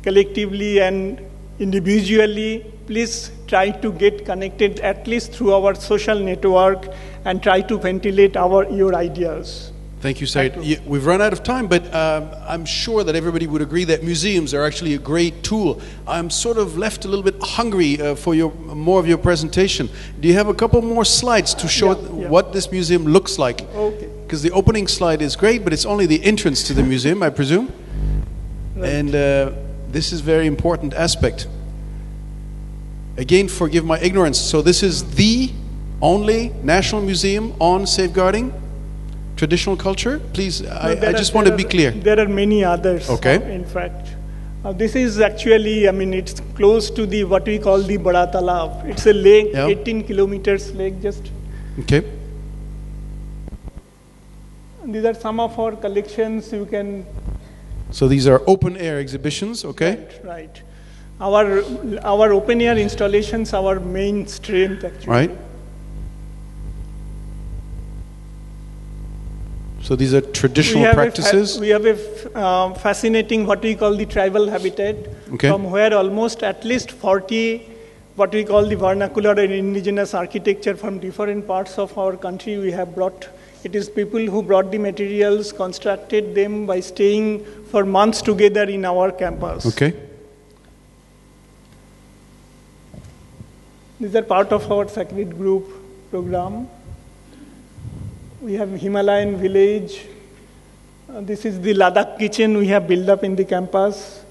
collectively and individually, please try to get connected at least through our social network and try to ventilate your ideas. Thank you, Syed. We've run out of time, but I'm sure that everybody would agree that museums are actually a great tool. I'm sort of left a little bit hungry for more of your presentation. Do you have a couple more slides to show what this museum looks like? Okay. Because the opening slide is great, but it's only the entrance to the museum, I presume. Right. And this is a very important aspect. Again, forgive my ignorance. So this is the only national museum on safeguarding traditional culture? Please, I just want to be clear. There are many others, okay. In fact. This is actually, it's close to what we call the Bada Talab. It's a lake, 18 kilometers lake just. Okay. These are some of our collections you can... So these are open air exhibitions, okay? Right. Our open air installations, our main strength actually. Right. So these are traditional practices? We have a fascinating, what we call the tribal habitat, from where almost at least 40, what we call the vernacular and indigenous architecture from different parts of our country we have brought. It is people who brought the materials, constructed them by staying for months together in our campus. Okay. These are part of our sacred group program. We have Himalayan village. This is the Ladakh kitchen we have built up in the campus.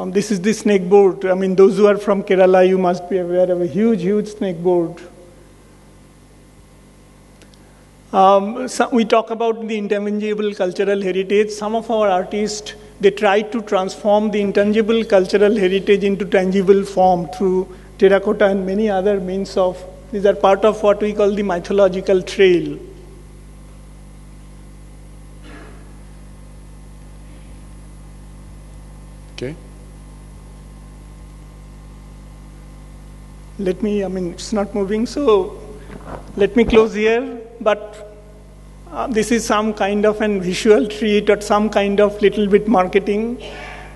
This is the snake board. Those who are from Kerala, you must be aware of a huge snake board. So we talk about the intangible cultural heritage. Some of our artists, they try to transform the intangible cultural heritage into tangible form through terracotta and many other means of, these are part of what we call the mythological trail. Okay. Let me, it's not moving, so let me close here, but this is some kind of a visual treat or some kind of little bit marketing.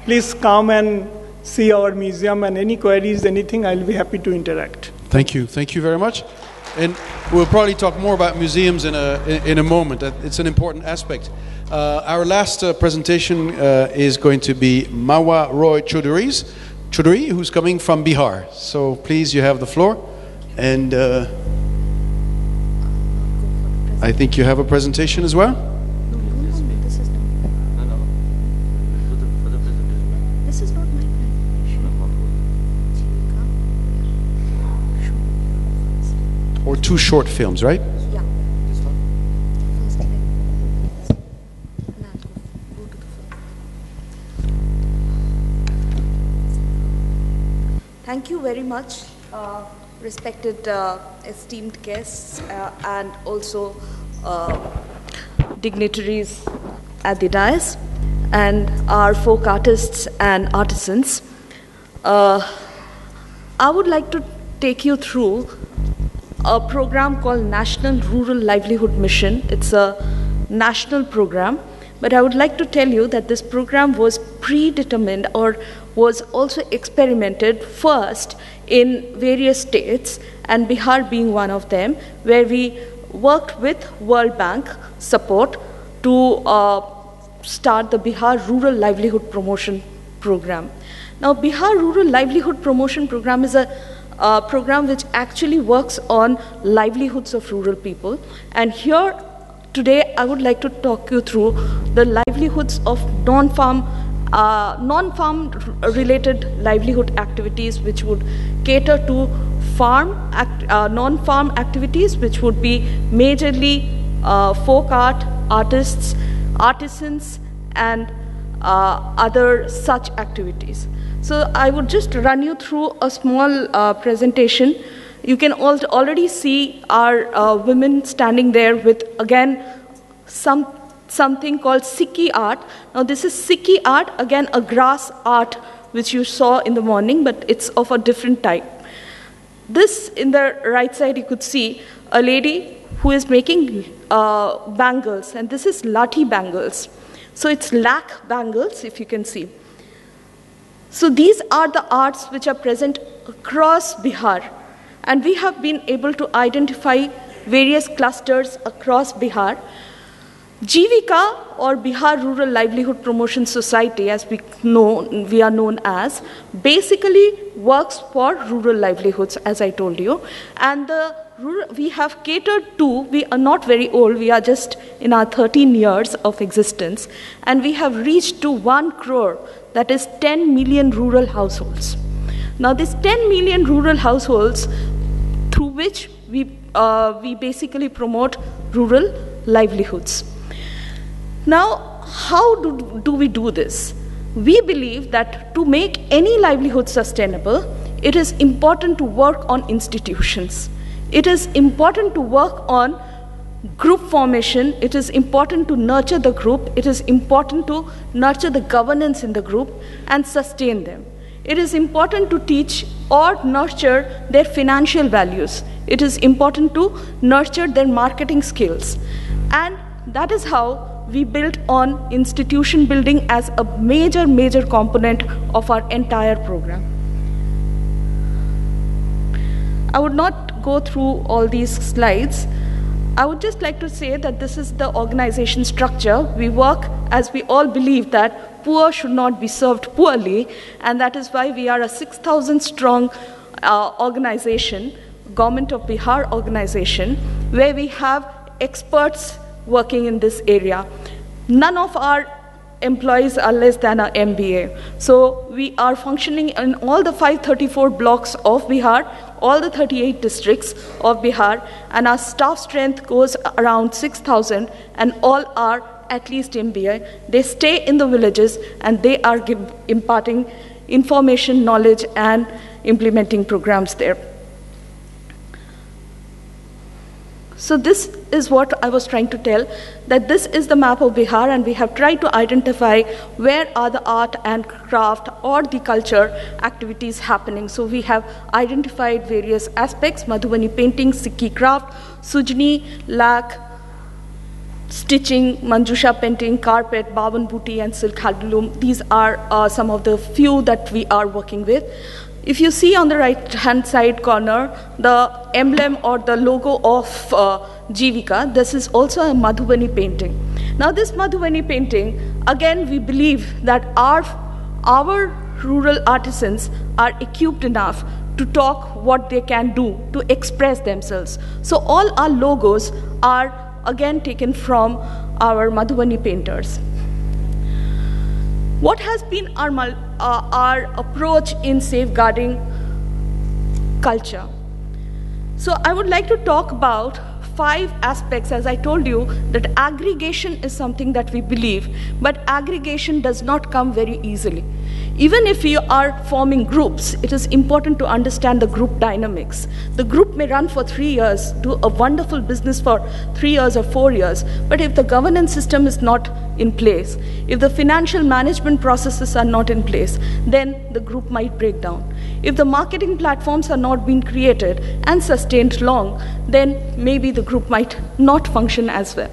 Please come and see our museum, and any queries, anything, I'll be happy to interact. Thank you. Thank you very much. And we'll probably talk more about museums in a moment. It's an important aspect. Our last presentation is going to be Mawa Roy Chaudhary, who's coming from Bihar. So please, you have the floor. And I think you have a presentation as well? This is not my presentation. Or 2 short films, right? Yeah. Thank you very much, respected esteemed guests and also dignitaries at the dais and our folk artists and artisans. I would like to take you through a program called National Rural Livelihood Mission. It's a national program, but I would like to tell you that this program was predetermined or was also experimented first in various states, and Bihar being one of them, where we worked with World Bank support to start the Bihar Rural Livelihood Promotion Program. Now, Bihar Rural Livelihood Promotion Program is a program which actually works on livelihoods of rural people. And here, today, I would like to talk you through the livelihoods of non-farm related livelihood activities, which would cater to non-farm activities, which would be majorly folk art, artists, artisans, and other such activities. So I would just run you through a small presentation. You can already see our women standing there with, again, something called Sikhi Art. Now this is Sikhi Art, again a grass art which you saw in the morning, but it's of a different type. This, in the right side, you could see a lady who is making bangles, and this is lathi bangles. So it's lakh bangles, if you can see. So these are the arts which are present across Bihar, and we have been able to identify various clusters across Bihar. Jivika, or Bihar Rural Livelihood Promotion Society, as we are known as, basically works for rural livelihoods, as I told you. And we have catered to, we are not very old, we are just in our 13 years of existence, and we have reached to 1 crore, that is 10 million rural households. Now, these 10 million rural households, through which we basically promote rural livelihoods. Now, how do we do this? We believe that to make any livelihood sustainable, it is important to work on institutions. It is important to work on group formation. It is important to nurture the group. It is important to nurture the governance in the group and sustain them. It is important to teach or nurture their financial values. It is important to nurture their marketing skills. And that is how we built on institution building as a major component of our entire program. I would not go through all these slides. I would just like to say that this is the organization structure. We work as we all believe that poor should not be served poorly, and that is why we are a 6,000 strong organization, Government of Bihar organization, where we have experts working in this area. None of our employees are less than an MBA. So we are functioning in all the 534 blocks of Bihar, all the 38 districts of Bihar, and our staff strength goes around 6,000, and all are at least MBA. They stay in the villages, and they are imparting information, knowledge, and implementing programs there. So this is what I was trying to tell, that this is the map of Bihar, and we have tried to identify where are the art and craft or the culture activities happening. So we have identified various aspects: Madhubani painting, Sikhi craft, Sujni, Lak, stitching, Manjusha painting, carpet, Baban Booty, and silk handloom. These are some of the few that we are working with. If you see on the right-hand side corner, the emblem or the logo of Jivika, this is also a Madhubani painting. Now this Madhubani painting, again, we believe that our rural artisans are equipped enough to talk what they can do, to express themselves. So all our logos are again taken from our Madhubani painters. What has been our approach in safeguarding culture? So I would like to talk about 5 aspects. As I told you, that aggregation is something that we believe, but aggregation does not come very easily. Even if you are forming groups, it is important to understand the group dynamics. The group may run for 3 years, do a wonderful business for 3 years or 4 years, but if the governance system is not in place, if the financial management processes are not in place, then the group might break down. If the marketing platforms are not being created and sustained long, then maybe the group might not function as well.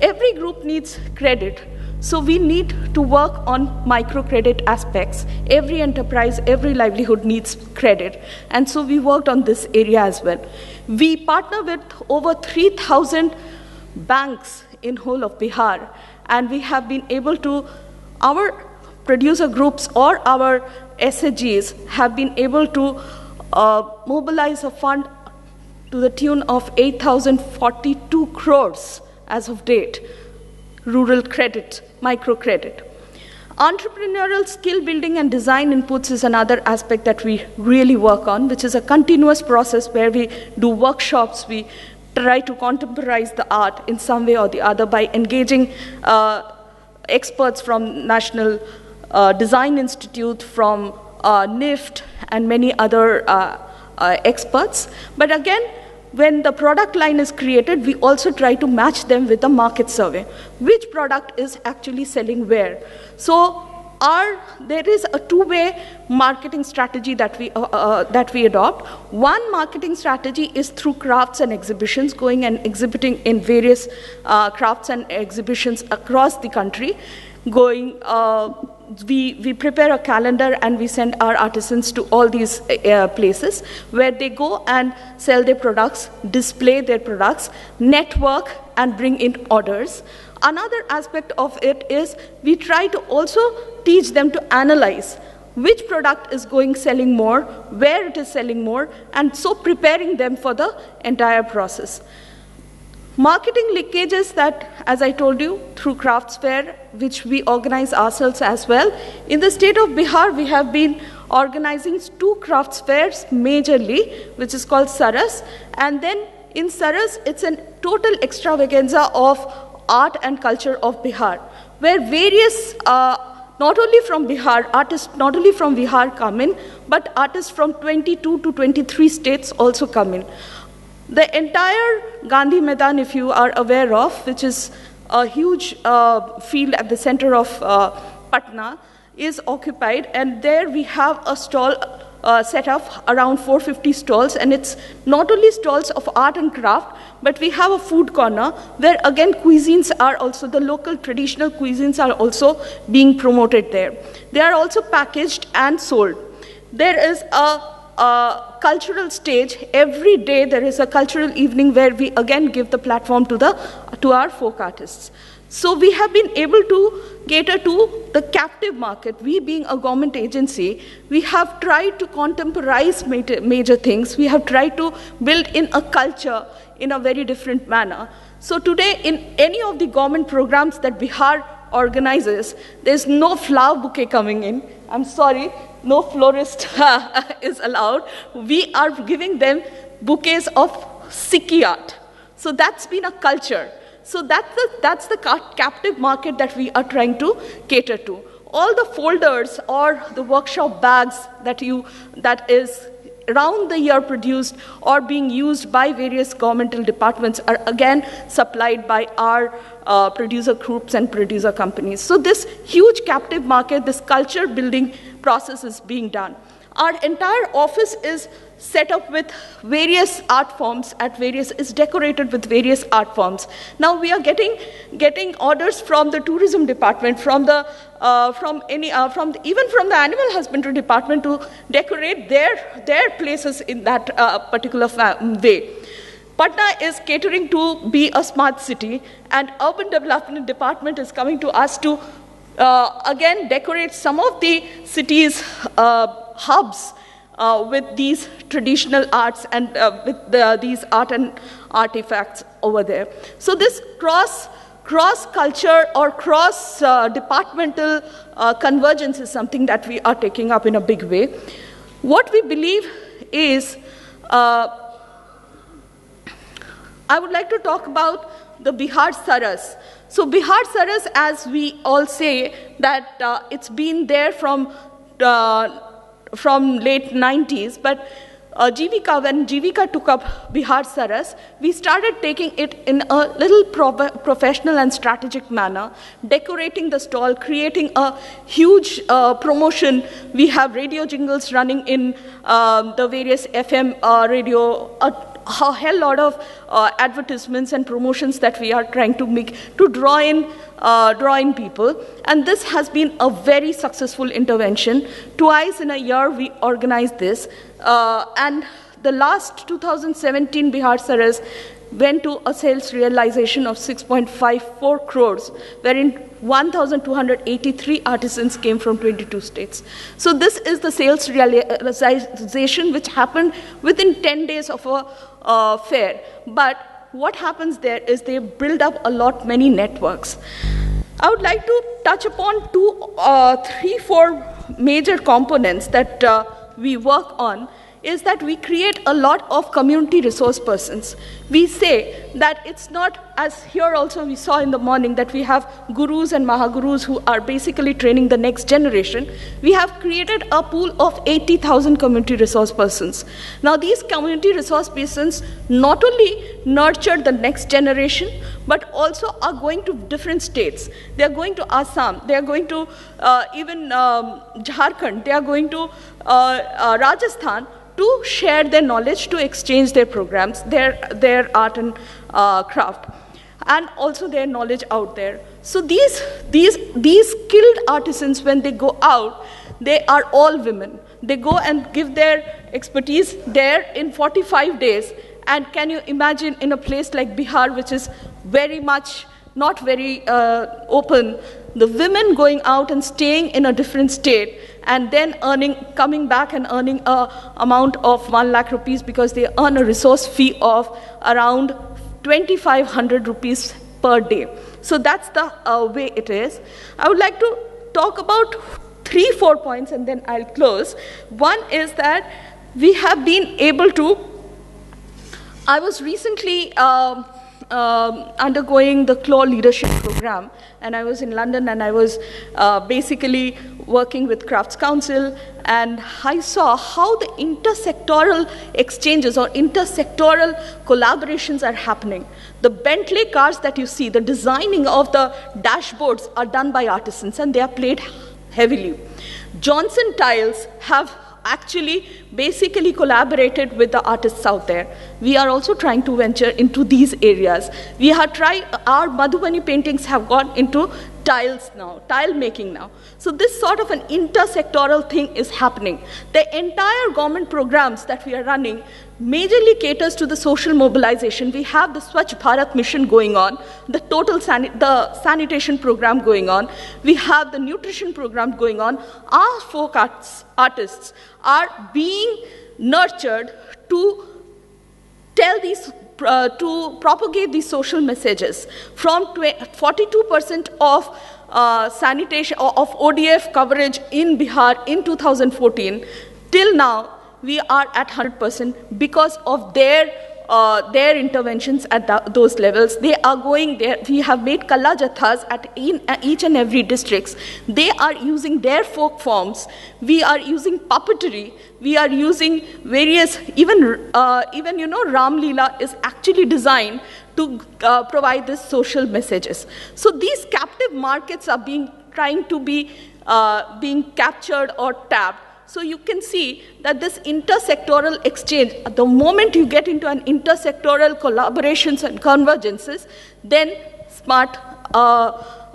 Every group needs credit. So we need to work on microcredit aspects. Every enterprise, every livelihood needs credit. And so we worked on this area as well. We partner with over 3,000 banks in whole of Bihar, and we have been able to, our producer groups or our SHGs have been able to mobilize a fund to the tune of 8,042 crores as of date, rural credit, microcredit. Entrepreneurial skill building and design inputs is another aspect that we really work on, which is a continuous process where we do workshops, we try to contemporize the art in some way or the other by engaging experts from National Design Institute, from NIFT, and many other experts. But again, when the product line is created, we also try to match them with a market survey. Which product is actually selling where? So there is a two-way marketing strategy that we adopt. One marketing strategy is through crafts and exhibitions, going and exhibiting in various crafts and exhibitions across the country. We prepare a calendar and we send our artisans to all these places where they go and sell their products, display their products, network, and bring in orders. Another aspect of it is we try to also teach them to analyze which product is selling more, where it is selling more, and so preparing them for the entire process. Marketing linkages that, as I told you, through crafts fair, which we organize ourselves as well. In the state of Bihar, we have been organizing 2 crafts fairs majorly, which is called Saras. And then in Saras, it's a total extravaganza of art and culture of Bihar, where various, not only from Bihar, artists not only from Bihar come in, but artists from 22 to 23 states also come in. The entire Gandhi Maidan, if you are aware of, which is a huge field at the center of Patna, is occupied, and there we have a stall set up, around 450 stalls, and it's not only stalls of art and craft, but we have a food corner where again cuisines are also, the local traditional cuisines are also being promoted there. They are also packaged and sold. There is a cultural stage. Every day there is a cultural evening where we again give the platform to our folk artists. So we have been able to cater to the captive market. We being a government agency, we have tried to contemporize major things. We have tried to build in a culture in a very different manner. So today in any of the government programs that Bihar organizes, there's no flower bouquet coming in. I'm sorry, no florist is allowed. We are giving them bouquets of Sikhi Art. So that's been a culture. So that's the captive market that we are trying to cater to. All the folders or the workshop bags that is around the year produced or being used by various governmental departments are again supplied by our producer groups and producer companies. So this huge captive market, this culture building process is being done. Our entire office is set up with various art forms is decorated with various art forms. Now we are getting orders from the tourism department, even from the animal husbandry department to decorate their places in that particular way. Patna is catering to be a smart city, and urban development department is coming to us to again decorate some of the city's hubs with these traditional arts and with these art and artifacts over there. So this cross-culture or cross-departmental convergence is something that we are taking up in a big way. What we believe is, I would like to talk about the Bihar Saras. So Bihar Saras, as we all say, that it's been there from late 90s, but when Jivika took up Bihar Saras, we started taking it in a little professional and strategic manner, decorating the stall, creating a huge promotion. We have radio jingles running in the various FM radio, a hell lot of advertisements and promotions that we are trying to make to draw in people. And this has been a very successful intervention. Twice in a year we organize this. And the last 2017 Bihar Saras went to a sales realization of 6.54 crores, wherein 1,283 artisans came from 22 states. So this is the sales realization which happened within 10 days of a fair. But what happens there is they build up many networks. I would like to touch upon three, four major components that we work on. Is that we create a lot of community resource persons. We say that it's not, as here also we saw in the morning, that we have gurus and mahagurus who are basically training the next generation. We have created a pool of 80,000 community resource persons. Now these community resource persons not only nurture the next generation, but also are going to different states. They are going to Assam, they are going to even Jharkhand, they are going to Rajasthan, to share their knowledge, to exchange their programs, their art and craft, and also their knowledge out there. So these skilled artisans, when they go out, they are all women. They go and give their expertise there in 45 days. And can you imagine in a place like Bihar, which is very much not very open, the women going out and staying in a different state and then coming back and earning an amount of 1 lakh rupees because they earn a resource fee of around 2,500 rupees per day. So that's the way it is. I would like to talk about 3-4 points and then I'll close. One is that we have been able to, I was recently undergoing the CLAW leadership program, and I was in London, and I was basically working with Crafts Council, and I saw how the intersectoral exchanges or intersectoral collaborations are happening. The Bentley cars that you see, the designing of the dashboards are done by artisans, and they are played heavily. Johnson Tiles have actually basically collaborated with the artists out there. We are also trying to venture into these areas. We have tried, our Madhubani paintings have gone into tiles now, tile making now. So this sort of an intersectoral thing is happening. The entire government programs that we are running majorly caters to the social mobilization. We have the Swachh Bharat mission going on, the total sanitation program going on. We have the nutrition program going on. Our folk artists are being nurtured to tell these, to propagate these social messages. From 42% of sanitation, of ODF coverage in Bihar in 2014, till now, we are at 100% because of their interventions at those levels. They are going there. We have made Kala Jathas in each and every districts. They are using their folk forms. We are using puppetry. We are using various, even you know, Ram Leela is actually designed to provide these social messages. So these captive markets are being captured or tapped. So you can see that this intersectoral exchange, the moment you get into an intersectoral collaborations and convergences, then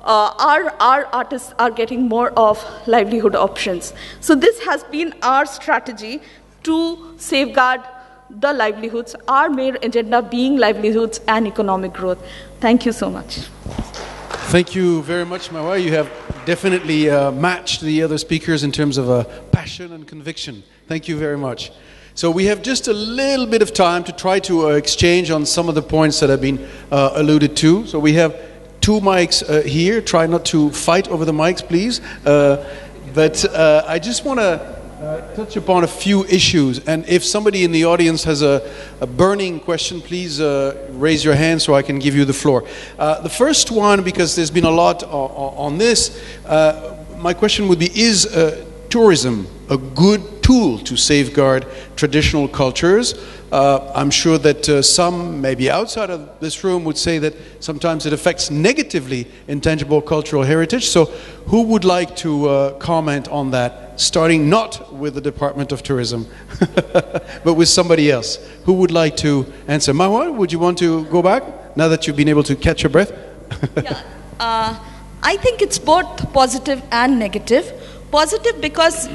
our artists are getting more of livelihood options. So this has been our strategy to safeguard the livelihoods, our main agenda being livelihoods and economic growth. Thank you so much. Thank you very much, Mawa. You have definitely matched the other speakers in terms of passion and conviction. Thank you very much. So we have just a little bit of time to try to exchange on some of the points that have been alluded to. So we have 2 mics here. Try not to fight over the mics, please. But I just want to touch upon a few issues, and if somebody in the audience has a burning question, please raise your hand so I can give you the floor. The first one, because there's been a lot on this, my question would be, is tourism a good tool to safeguard traditional cultures? I'm sure that some, maybe outside of this room, would say that sometimes it affects negatively intangible cultural heritage. So who would like to comment on that? Starting not with the Department of Tourism, but with somebody else. Who would like to answer? Mawa, would you want to go back, now that you've been able to catch your breath? Yeah, I think it's both positive and negative. Positive because,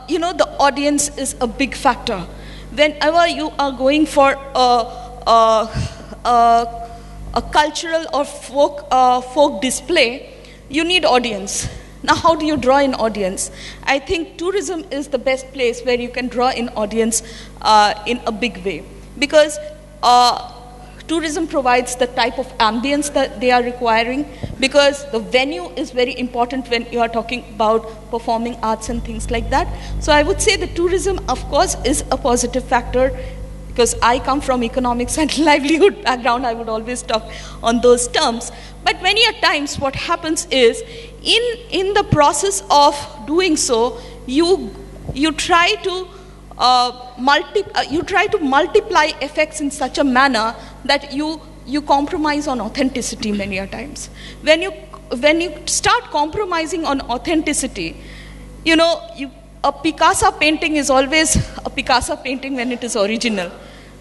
you know, the audience is a big factor. whenever you are going for a cultural or folk display, you need audience. Now, how do you draw in audience? I think tourism is the best place where you can draw in audience in a big way, because tourism provides the type of ambience that they are requiring, because the venue is very important when you are talking about performing arts and things like that. So I would say that tourism, of course, is a positive factor. Because I come from economics and livelihood background, I would always talk on those terms. But many a times what happens is, in the process of doing so, you try to multiply effects in such a manner that you compromise on authenticity many a times. When you start compromising on authenticity, a Picasso painting is always a Picasso painting when it is original.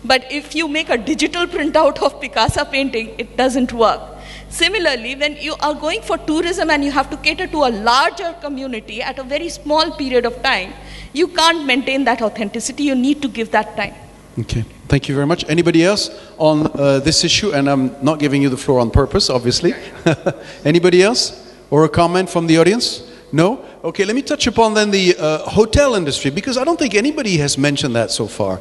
But if you make a digital printout of Picasso painting, it doesn't work. Similarly, when you are going for tourism and you have to cater to a larger community at a very small period of time, you can't maintain that authenticity. You need to give that time. Okay, thank you very much. Anybody else on this issue? And I'm not giving you the floor on purpose, obviously. Anybody else? Or a comment from the audience? No? Okay, let me touch upon then the hotel industry, because I don't think anybody has mentioned that so far.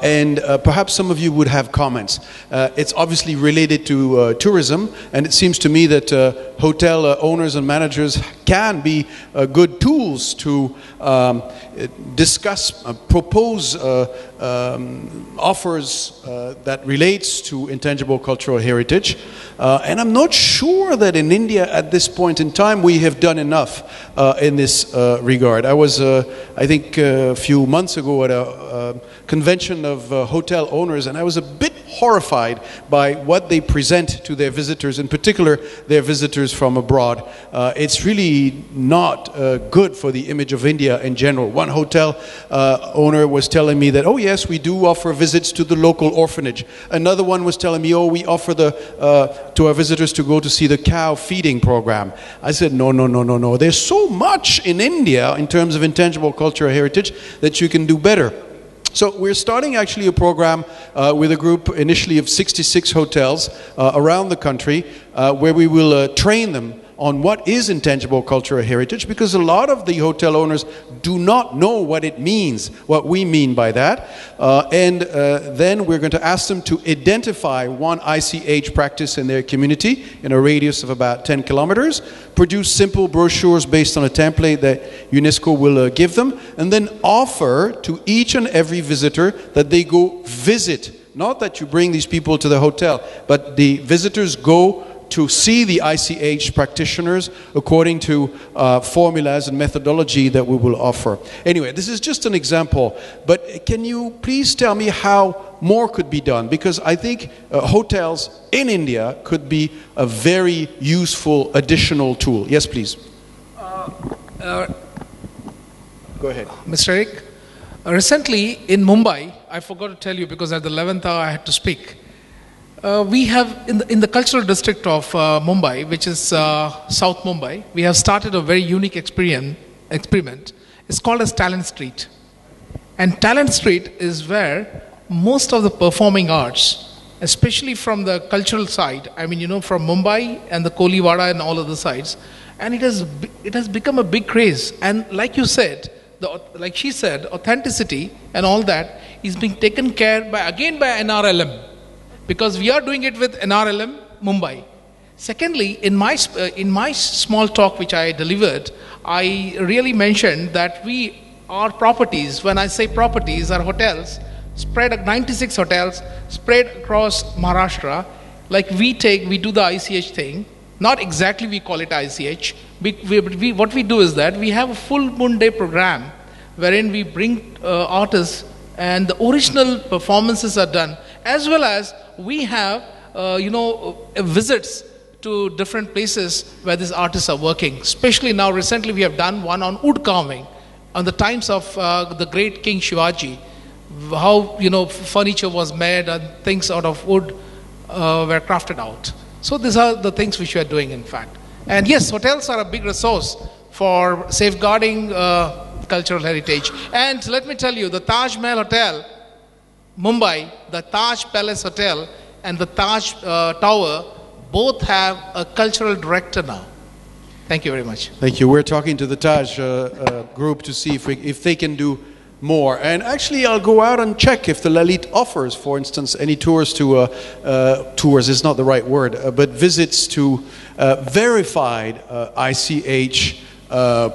And perhaps some of you would have comments. It's obviously related to tourism, and it seems to me that hotel owners and managers can be good tools to discuss, propose offers that relates to intangible cultural heritage. And I'm not sure that in India at this point in time we have done enough in this regard. I was, I think, a few months ago at a convention of hotel owners, and I was a bit horrified by what they present to their visitors, in particular their visitors from abroad. It's really not good for the image of India in general. One hotel owner was telling me that, oh yes, we do offer visits to the local orphanage. Another one was telling me, oh, we offer to our visitors to go to see the cow feeding program. I said, no. There's so much in India in terms of intangible cultural heritage that you can do better. So we're starting actually a program with a group initially of 66 hotels around the country where we will train them on what is intangible cultural heritage, because a lot of the hotel owners do not know what it means, what we mean by that. And then we're going to ask them to identify one ICH practice in their community in a radius of about 10 kilometers, produce simple brochures based on a template that UNESCO will give them, and then offer to each and every visitor that they go visit. Not that you bring these people to the hotel, but the visitors go to see the ICH practitioners according to formulas and methodology that we will offer. Anyway, this is just an example, but can you please tell me how more could be done? Because I think hotels in India could be a very useful additional tool. Yes, please. Go ahead. Mr. Eric, recently in Mumbai, I forgot to tell you because at the 11th hour I had to speak. We have, in the cultural district of Mumbai, which is South Mumbai, we have started a very unique experiment. It's called as Talent Street. And Talent Street is where most of the performing arts, especially from the cultural side, I mean, from Mumbai and the Koliwada and all other sides, and it has become a big craze. And like you said, like she said, authenticity and all that is being taken care by NRLM. Because we are doing it with NRLM Mumbai. Secondly, in my small talk which I delivered, I really mentioned that our properties, when I say properties, are hotels, spread 96 hotels, spread across Maharashtra. Like we do the ICH thing. Not exactly we call it ICH. What we do is that we have a full moon day program wherein we bring artists and the original performances are done, as well as we have, visits to different places where these artists are working. Especially now, recently we have done one on wood carving, on the times of the great King Shivaji, how, furniture was made and things out of wood were crafted out. So these are the things which we are doing, in fact. And yes, hotels are a big resource for safeguarding cultural heritage. And let me tell you, the Taj Mahal Hotel Mumbai, the Taj Palace Hotel and the Taj Tower both have a cultural director now. Thank you very much. Thank you. We're talking to the Taj group to see if they can do more. And actually, I'll go out and check if the Lalit offers, for instance, any tours to, tours is not the right word, but visits to verified ICH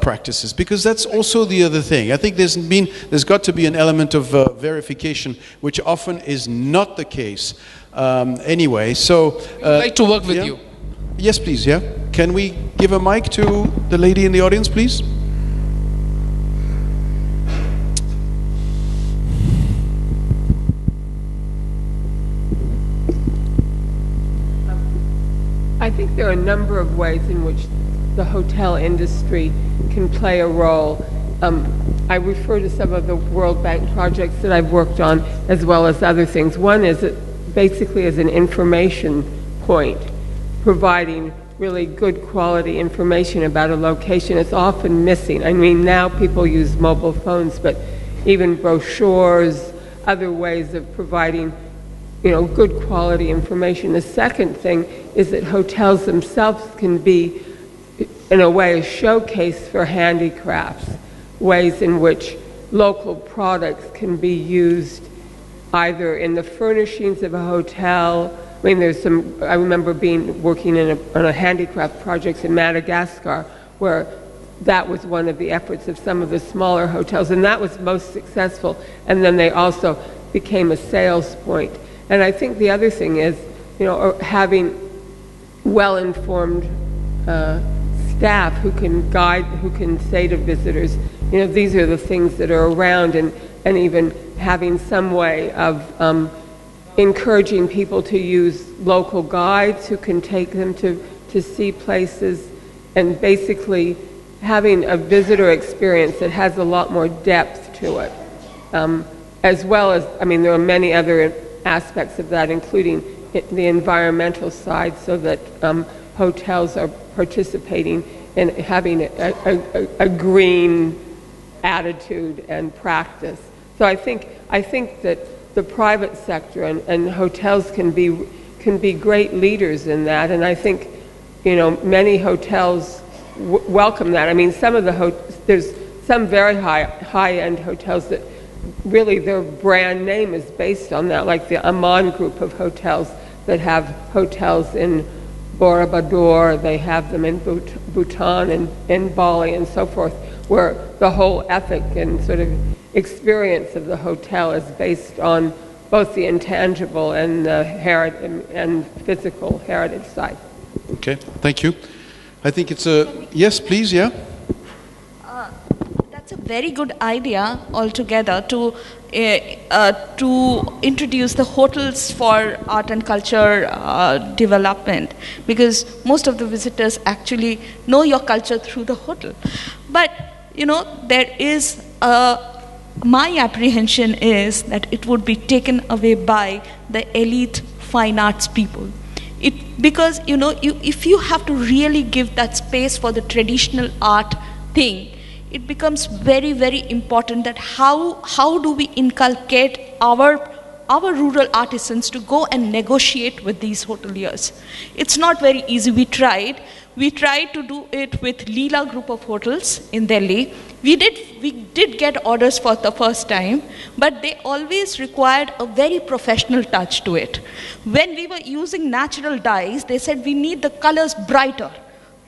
practices, because that's also the other thing. I think there's got to be an element of verification, which often is not the case. Anyway, so I'd like to work with you. Yes, please. Yeah. Can we give a mic to the lady in the audience, please? I think there are a number of ways in which the hotel industry can play a role. I refer to some of the World Bank projects that I've worked on, as well as other things. One is basically as an information point, providing really good quality information about a location. It's often missing. I mean, now people use mobile phones, but even brochures, other ways of providing, good quality information. The second thing is that hotels themselves can be, in a way, a showcase for handicrafts, ways in which local products can be used either in the furnishings of a hotel. I mean, I remember working on a handicraft project in Madagascar, where that was one of the efforts of some of the smaller hotels, and that was most successful. And then they also became a sales point. And I think the other thing is, having well-informed staff who can guide, who can say to visitors, these are the things that are around, and even having some way of encouraging people to use local guides who can take them to see places, and basically having a visitor experience that has a lot more depth to it. As well as, there are many other aspects of that, including the environmental side, so that hotels are participating in having a green attitude and practice. So I think that the private sector and hotels can be great leaders in that, and I think many hotels welcome that. I mean, there's some very high-end hotels that really their brand name is based on that, like the Aman group of hotels that have hotels in Bora Budor, they have them in Bhutan and in Bali and so forth, where the whole ethic and sort of experience of the hotel is based on both the intangible and the and physical heritage side. Okay, thank you. I think it's yes, please, yeah. That's a very good idea altogether to introduce the hotels for art and culture development, because most of the visitors actually know your culture through the hotel. But there is my apprehension is that it would be taken away by the elite fine arts people. Because if you have to really give that space for the traditional art thing, it becomes very, very important that how do we inculcate our rural artisans to go and negotiate with these hoteliers. It's not very easy. We tried to do it with Leela group of hotels in Delhi. We did get orders for the first time, but they always required a very professional touch to it. When we were using natural dyes, they said we need the colors brighter.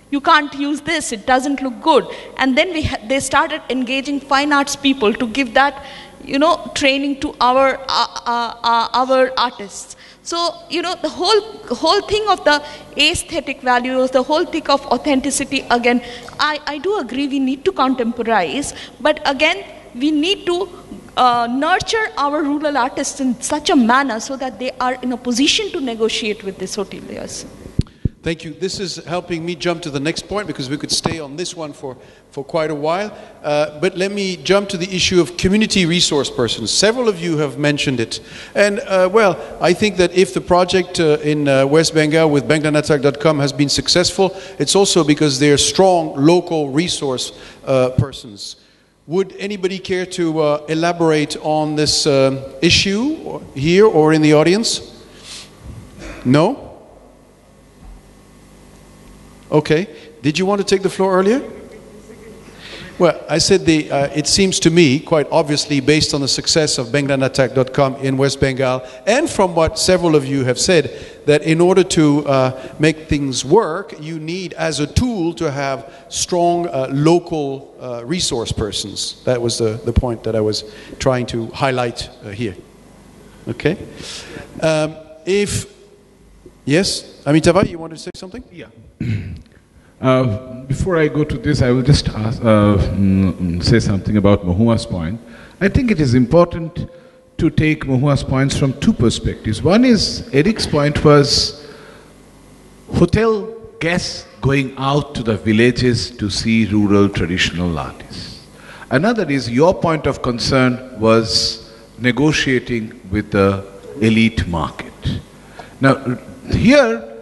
You can't use this, it doesn't look good. And then they started engaging fine arts people to give that, training to our artists. So, the whole thing of the aesthetic values, the whole thing of authenticity, again, I do agree we need to contemporize, but again, we need to nurture our rural artists in such a manner so that they are in a position to negotiate with these hoteliers. Thank you. This is helping me jump to the next point, because we could stay on this one for quite a while. But let me jump to the issue of community resource persons. Several of you have mentioned it. And I think that if the project in West Bengal with banglanatak.com has been successful, it's also because they're strong local resource persons. Would anybody care to elaborate on this issue here or in the audience? No? Okay. Did you want to take the floor earlier? Well, I said it seems to me, quite obviously, based on the success of benglanatak.com in West Bengal, and from what several of you have said, that in order to make things work, you need, as a tool, to have strong local resource persons. That was the point that I was trying to highlight here. Okay? Yes, Amitava, you want to say something? Yeah. Before I go to this, I will just say something about Mahua's point. I think it is important to take Mahua's points from two perspectives. One is, Eric's point was hotel guests going out to the villages to see rural traditional artists. Another is, your point of concern was negotiating with the elite market. Now, here,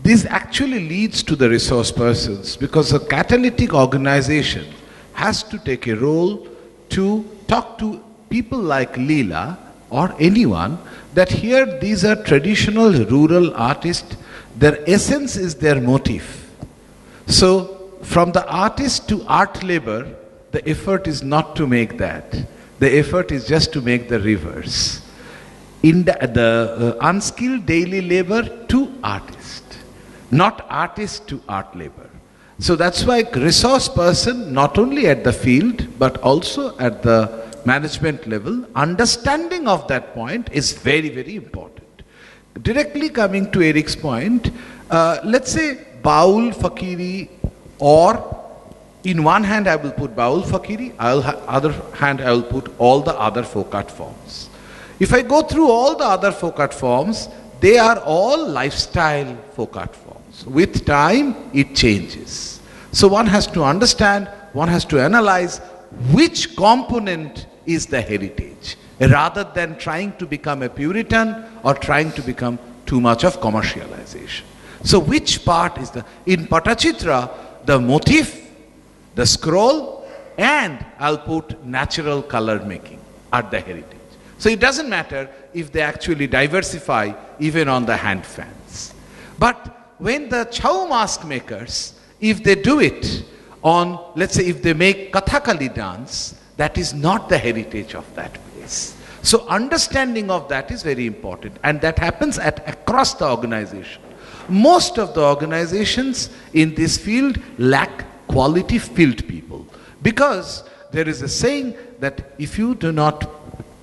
this actually leads to the resource persons, because a catalytic organization has to take a role to talk to people like Leela or anyone that here these are traditional rural artists, their essence is their motif. So from the artist to art labor, the effort is not to make that. The effort is just to make the reverse. In the unskilled daily labor to artist. Not artist to art labor. So that's why resource person, not only at the field, but also at the management level, understanding of that point is very, very important. Directly coming to Eric's point, let's say Baul Fakiri, or in one hand I will put Baul Fakiri, other hand I will put all the other folk art forms. If I go through all the other folk art forms, they are all lifestyle folk art forms. With time, it changes. So one has to understand, one has to analyze which component is the heritage, rather than trying to become a Puritan or trying to become too much of commercialization. So which part is in Patachitra, the motif, the scroll, and I'll put natural color making are the heritage. So it doesn't matter if they actually diversify even on the hand fans. But when the Chau mask makers, if they do it on, let's say if they make Kathakali dance, that is not the heritage of that place. So understanding of that is very important, and that happens across the organization. Most of the organizations in this field lack quality field people, because there is a saying that if you do not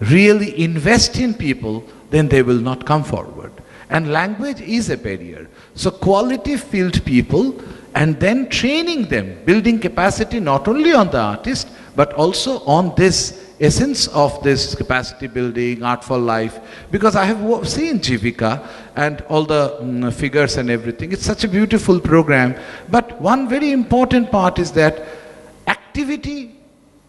really invest in people, then they will not come forward. And language is a barrier. So quality field people, and then training them, building capacity not only on the artist, but also on this essence of this capacity building, art for life. Because I have seen Jivika and all the figures and everything. It's such a beautiful program. But one very important part is that activity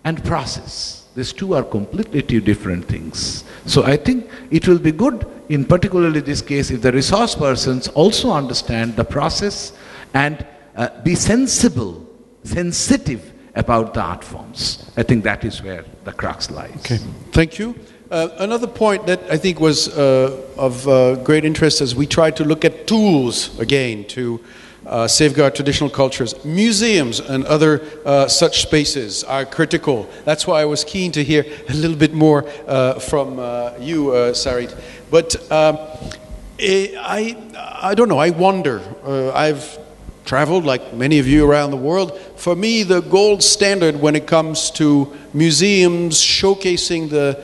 and process. These two are completely two different things. So I think it will be good, in particularly this case, if the resource persons also understand the process and be sensitive about the art forms. I think that is where the crux lies. Okay, thank you. Another point that I think was of great interest as we tried to look at tools again to safeguard traditional cultures. Museums and other such spaces are critical. That's why I was keen to hear a little bit more from you, Sarit. But I don't know, I wonder. I've traveled like many of you around the world. For me, the gold standard when it comes to museums showcasing the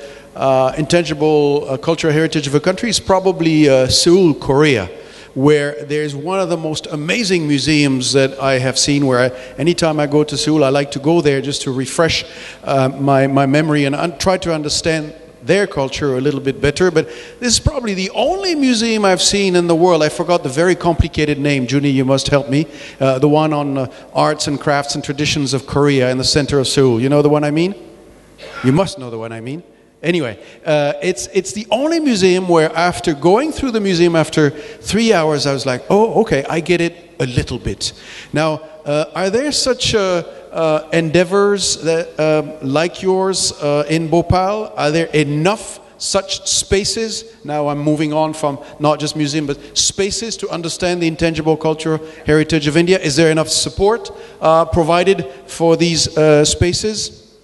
intangible cultural heritage of a country is probably Seoul, Korea, where there's one of the most amazing museums that I have seen, where anytime I go to Seoul, I like to go there just to refresh my memory and try to understand their culture a little bit better. But this is probably the only museum I've seen in the world. I forgot the very complicated name. Junie, you must help me. The one on arts and crafts and traditions of Korea in the center of Seoul. You know the one I mean? You must know the one I mean. Anyway, it's the only museum where after going through the museum after 3 hours, I was like, oh, okay, I get it a little bit. Now, are there such endeavors that, like yours in Bhopal? Are there enough such spaces? Now I'm moving on from not just museum, but spaces to understand the intangible cultural heritage of India. Is there enough support provided for these spaces?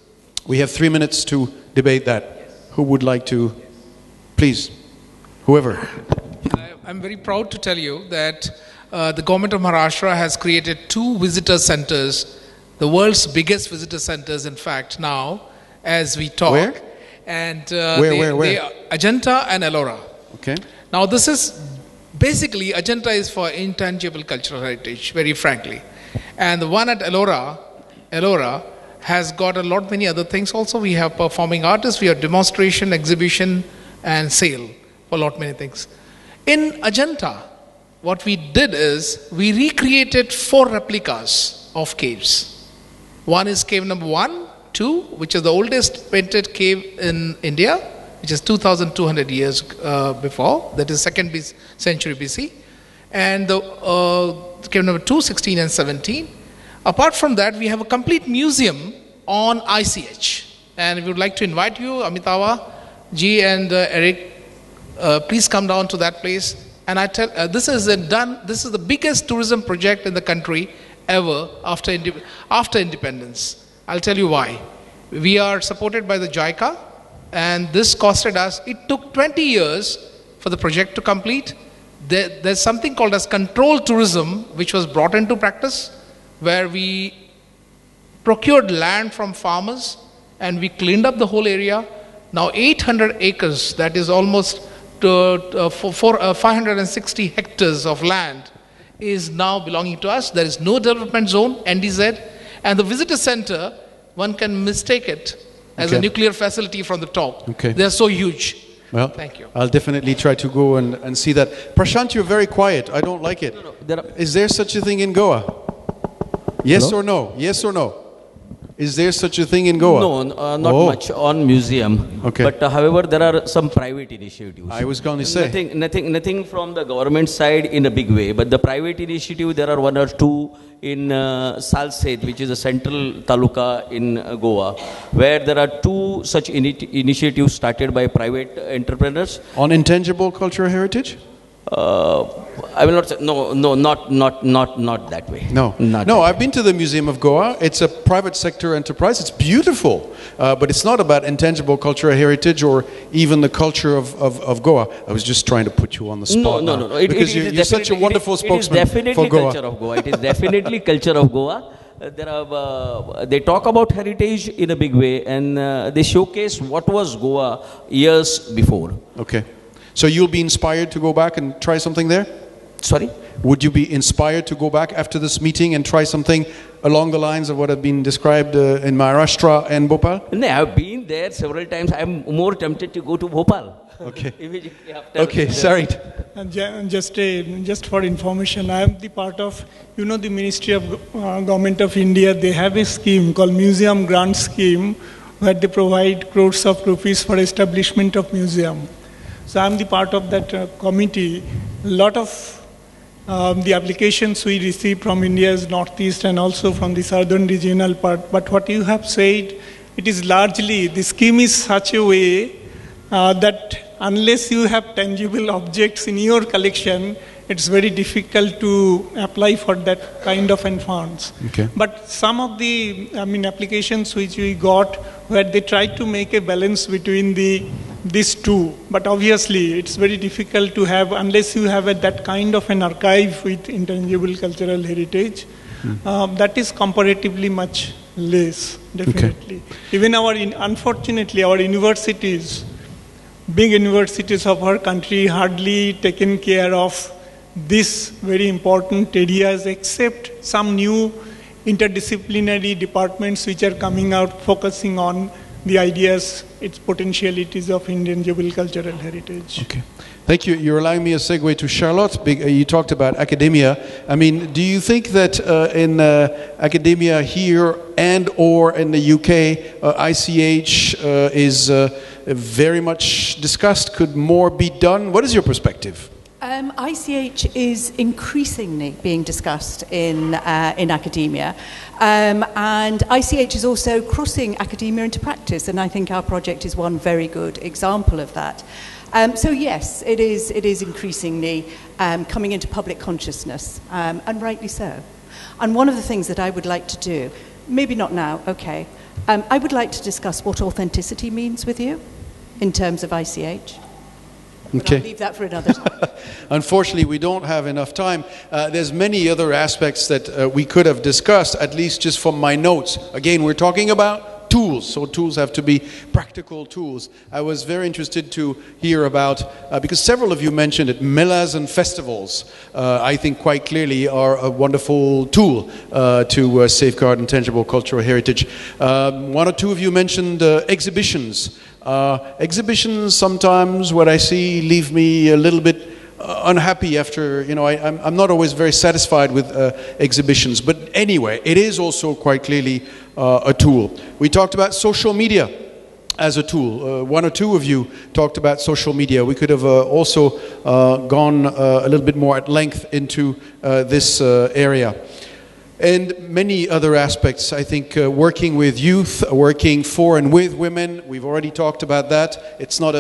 We have 3 minutes to debate that. Who would like to? Please, whoever. I'm very proud to tell you that the government of Maharashtra has created 2 visitor centers, the world's biggest visitor centers, in fact, now, as we talk. Where? And Where? they are Ajanta and Ellora. Okay. Now, this is basically, Ajanta is for intangible cultural heritage, very frankly. And the one at Ellora has got a lot many other things also. We have performing artists, we have demonstration, exhibition, and sale for a lot many things. In Ajanta, what we did is we recreated 4 replicas of caves. One is cave number 1, 2, which is the oldest painted cave in India, which is 2,200 years before, that is 2nd century BC. And the cave number 2, 16 and 17. Apart from that, we have a complete museum on ICH. And we would like to invite you, Amitava ji and Eric, please come down to that place. And I tell, this is the biggest tourism project in the country ever after independence. I'll tell you why. We are supported by the JICA, and this costed us, it took 20 years for the project to complete. There's something called as controlled tourism, which was brought into practice, where we procured land from farmers, and we cleaned up the whole area. Now 800 acres, that is almost 560 hectares of land, is now belonging to us. There is no development zone, NDZ, and the visitor center, one can mistake it as a nuclear facility from the top. Okay. They're so huge. Well, thank you. I'll definitely try to go and see that. Prashant, you're very quiet. I don't like it. Is there such a thing in Goa? Yes or no? Yes or no? Is there such a thing in Goa? No, not much on museum. Okay. But however, there are some private initiatives. I was going to say. Nothing from the government side in a big way. But the private initiative, there are 1 or 2 in Salsette, which is a central taluka in Goa, where there are 2 such initiatives started by private entrepreneurs. On intangible cultural heritage? I will not say, not that way. No, I've been to the Museum of Goa. It's a private sector enterprise. It's beautiful, but it's not about intangible cultural heritage or even the culture of Goa. I was just trying to put you on the spot. No. Because you're such a wonderful spokesman for Goa. Culture of Goa. It is definitely culture of Goa. They talk about heritage in a big way, and they showcase what was Goa years before. Okay. So you'll be inspired to go back and try something there? Sorry? Would you be inspired to go back after this meeting and try something along the lines of what have been described in Maharashtra and Bhopal? No, I've been there several times. I'm more tempted to go to Bhopal. Okay. Immediately after. Okay, sorry. Just for information, I am the part of, the Ministry of Government of India. They have a scheme called Museum Grant Scheme, where they provide crores of rupees for establishment of museum. So I'm the part of that committee. A lot of the applications we receive from India's northeast and also from the southern regional part. But what you have said, it is largely, the scheme is such a way that unless you have tangible objects in your collection, it's very difficult to apply for that kind of funds. Okay. But some of the applications which we got, where they tried to make a balance between these 2. But obviously, it's very difficult to have, unless you have that kind of an archive with intangible cultural heritage, that is comparatively much less, definitely. Okay. Even unfortunately, our universities, big universities of our country, hardly taken care of these very important areas, except some new interdisciplinary departments which are coming out, focusing on the ideas, its potentialities of intangible cultural heritage. Okay. Thank you. You're allowing me a segue to Charlotte. You talked about academia. Do you think that in academia here and or in the UK, ICH is very much discussed? Could more be done? What is your perspective? ICH is increasingly being discussed in academia, and ICH is also crossing academia into practice, and I think our project is one very good example of that. So yes, it is increasingly coming into public consciousness, and rightly so. And one of the things that I would like to do, maybe not now, okay, I would like to discuss what authenticity means with you in terms of ICH. But Okay. I'll leave that for another time. Unfortunately, we don't have enough time. There's many other aspects that we could have discussed, at least just from my notes. Again, we're talking about tools, so tools have to be practical tools. I was very interested to hear about, because several of you mentioned it, melas and festivals, I think quite clearly are a wonderful tool to safeguard intangible cultural heritage. One or two of you mentioned exhibitions. Exhibitions sometimes, what I see, leave me a little bit unhappy after, you know, I'm not always very satisfied with exhibitions. But anyway, it is also quite clearly a tool. We talked about social media as a tool. One or two of you talked about social media. We could have also gone a little bit more at length into this area. And many other aspects, I think, working with youth, working for and with women, we've already talked about that. It's not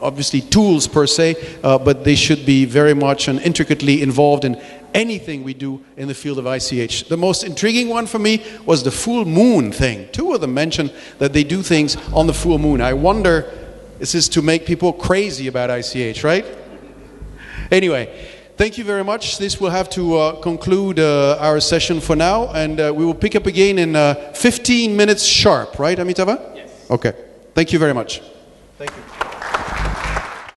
obviously tools per se, but they should be very much and intricately involved in anything we do in the field of ICH. The most intriguing one for me was the full moon thing. Two of them mentioned that they do things on the full moon. I wonder, this is to make people crazy about ICH, right? Anyway. Thank you very much. This will have to conclude our session for now, and we will pick up again in 15 minutes sharp, right, Amitava? Yes. Okay. Thank you very much. Thank you.